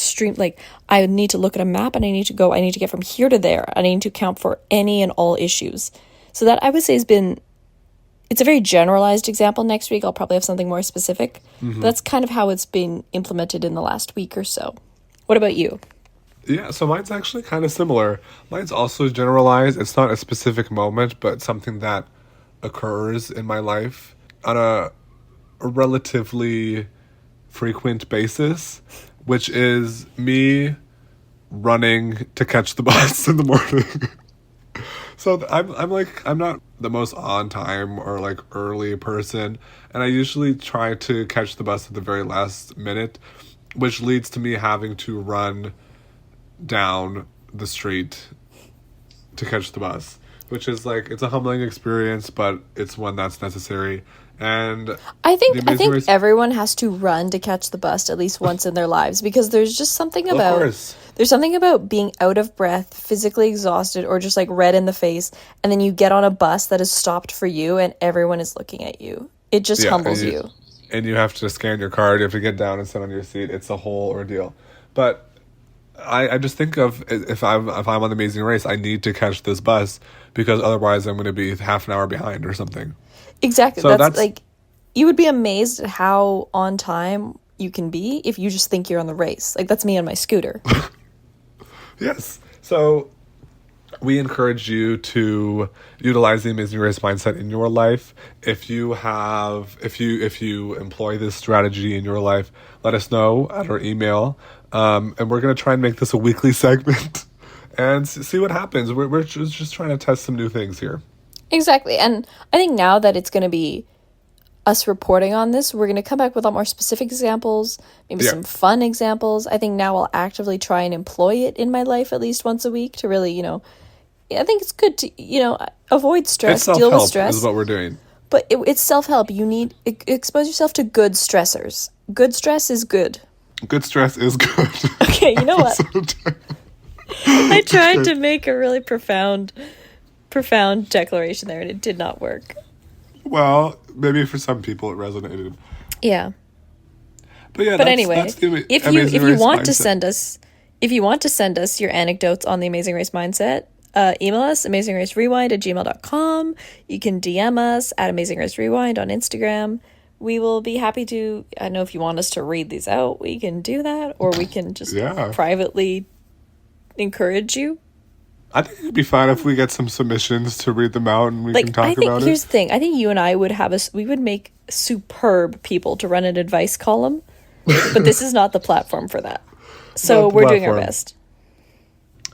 S2: I would need to look at a map and I need to get from here to there. And I need to account for any and all issues. So that, I would say, it's a very generalized example. Next week, I'll probably have something more specific. But that's kind of how it's been implemented in the last week or so. What about you?
S1: Yeah, so mine's actually kind of similar. Mine's also generalized. It's not a specific moment, but something that occurs in my life on a relatively frequent basis, which is me running to catch the bus in the morning. So I'm not the most on time or like early person, and I usually try to catch the bus at the very last minute, which leads to me having to run down the street to catch the bus, which is like, it's a humbling experience, but it's one that's necessary. And
S2: I think everyone has to run to catch the bus at least once in their lives, because there's just something about being out of breath, physically exhausted, or just like red in the face, and then you get on a bus that is stopped for you and everyone is looking at you. It just humbles you.
S1: And you have to scan your card, you have to get down and sit on your seat. It's a whole ordeal. But I just think of, if I'm on the Amazing Race, I need to catch this bus because otherwise I'm going to be half an hour behind or something.
S2: Exactly. So that's like, you would be amazed at how on time you can be if you just think you're on the race. Like, that's me on my scooter.
S1: Yes. So we encourage you to utilize the Amazing Race mindset in your life. If you employ this strategy in your life, let us know at our email. And we're going to try and make this a weekly segment and see what happens. We're just trying to test some new things here.
S2: Exactly. And I think now that it's going to be us reporting on this, we're going to come back with a lot more specific examples, maybe some fun examples. I think now I'll actively try and employ it in my life at least once a week to really, I think it's good to, avoid stress, deal with stress.
S1: Is what we're doing.
S2: But it's self-help. You need expose yourself to good stressors. Good stress is good.
S1: Good stress is good.
S2: Okay, you know what? I tried to make a really profound declaration there, and it did not work.
S1: Well, maybe for some people it resonated.
S2: Yeah.
S1: But yeah,
S2: anyway, if you want to send us your anecdotes on the Amazing Race mindset, email us amazingracerewind@gmail.com. You can DM us at amazingracerewind on Instagram. We will be happy to. I know if you want us to read these out, we can do that, or we can just privately encourage you.
S1: I think it'd be fun if we get some submissions to read them out and we can talk about it.
S2: Here's the thing. I think you and I would we would make superb people to run an advice column, but this is not the platform for that. So we're doing our best.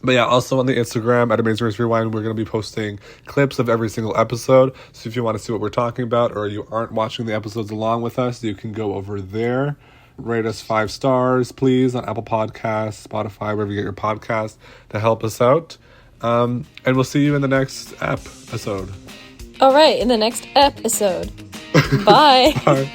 S1: But yeah, also on the Instagram at Amazing Race Rewind, we're going to be posting clips of every single episode. So if you want to see what we're talking about, or you aren't watching the episodes along with us, you can go over there. Rate us 5 stars, please, on Apple Podcasts, Spotify, wherever you get your podcast, to help us out. And we'll see you in the next episode.
S2: All right, in the next episode. Bye.
S1: Bye.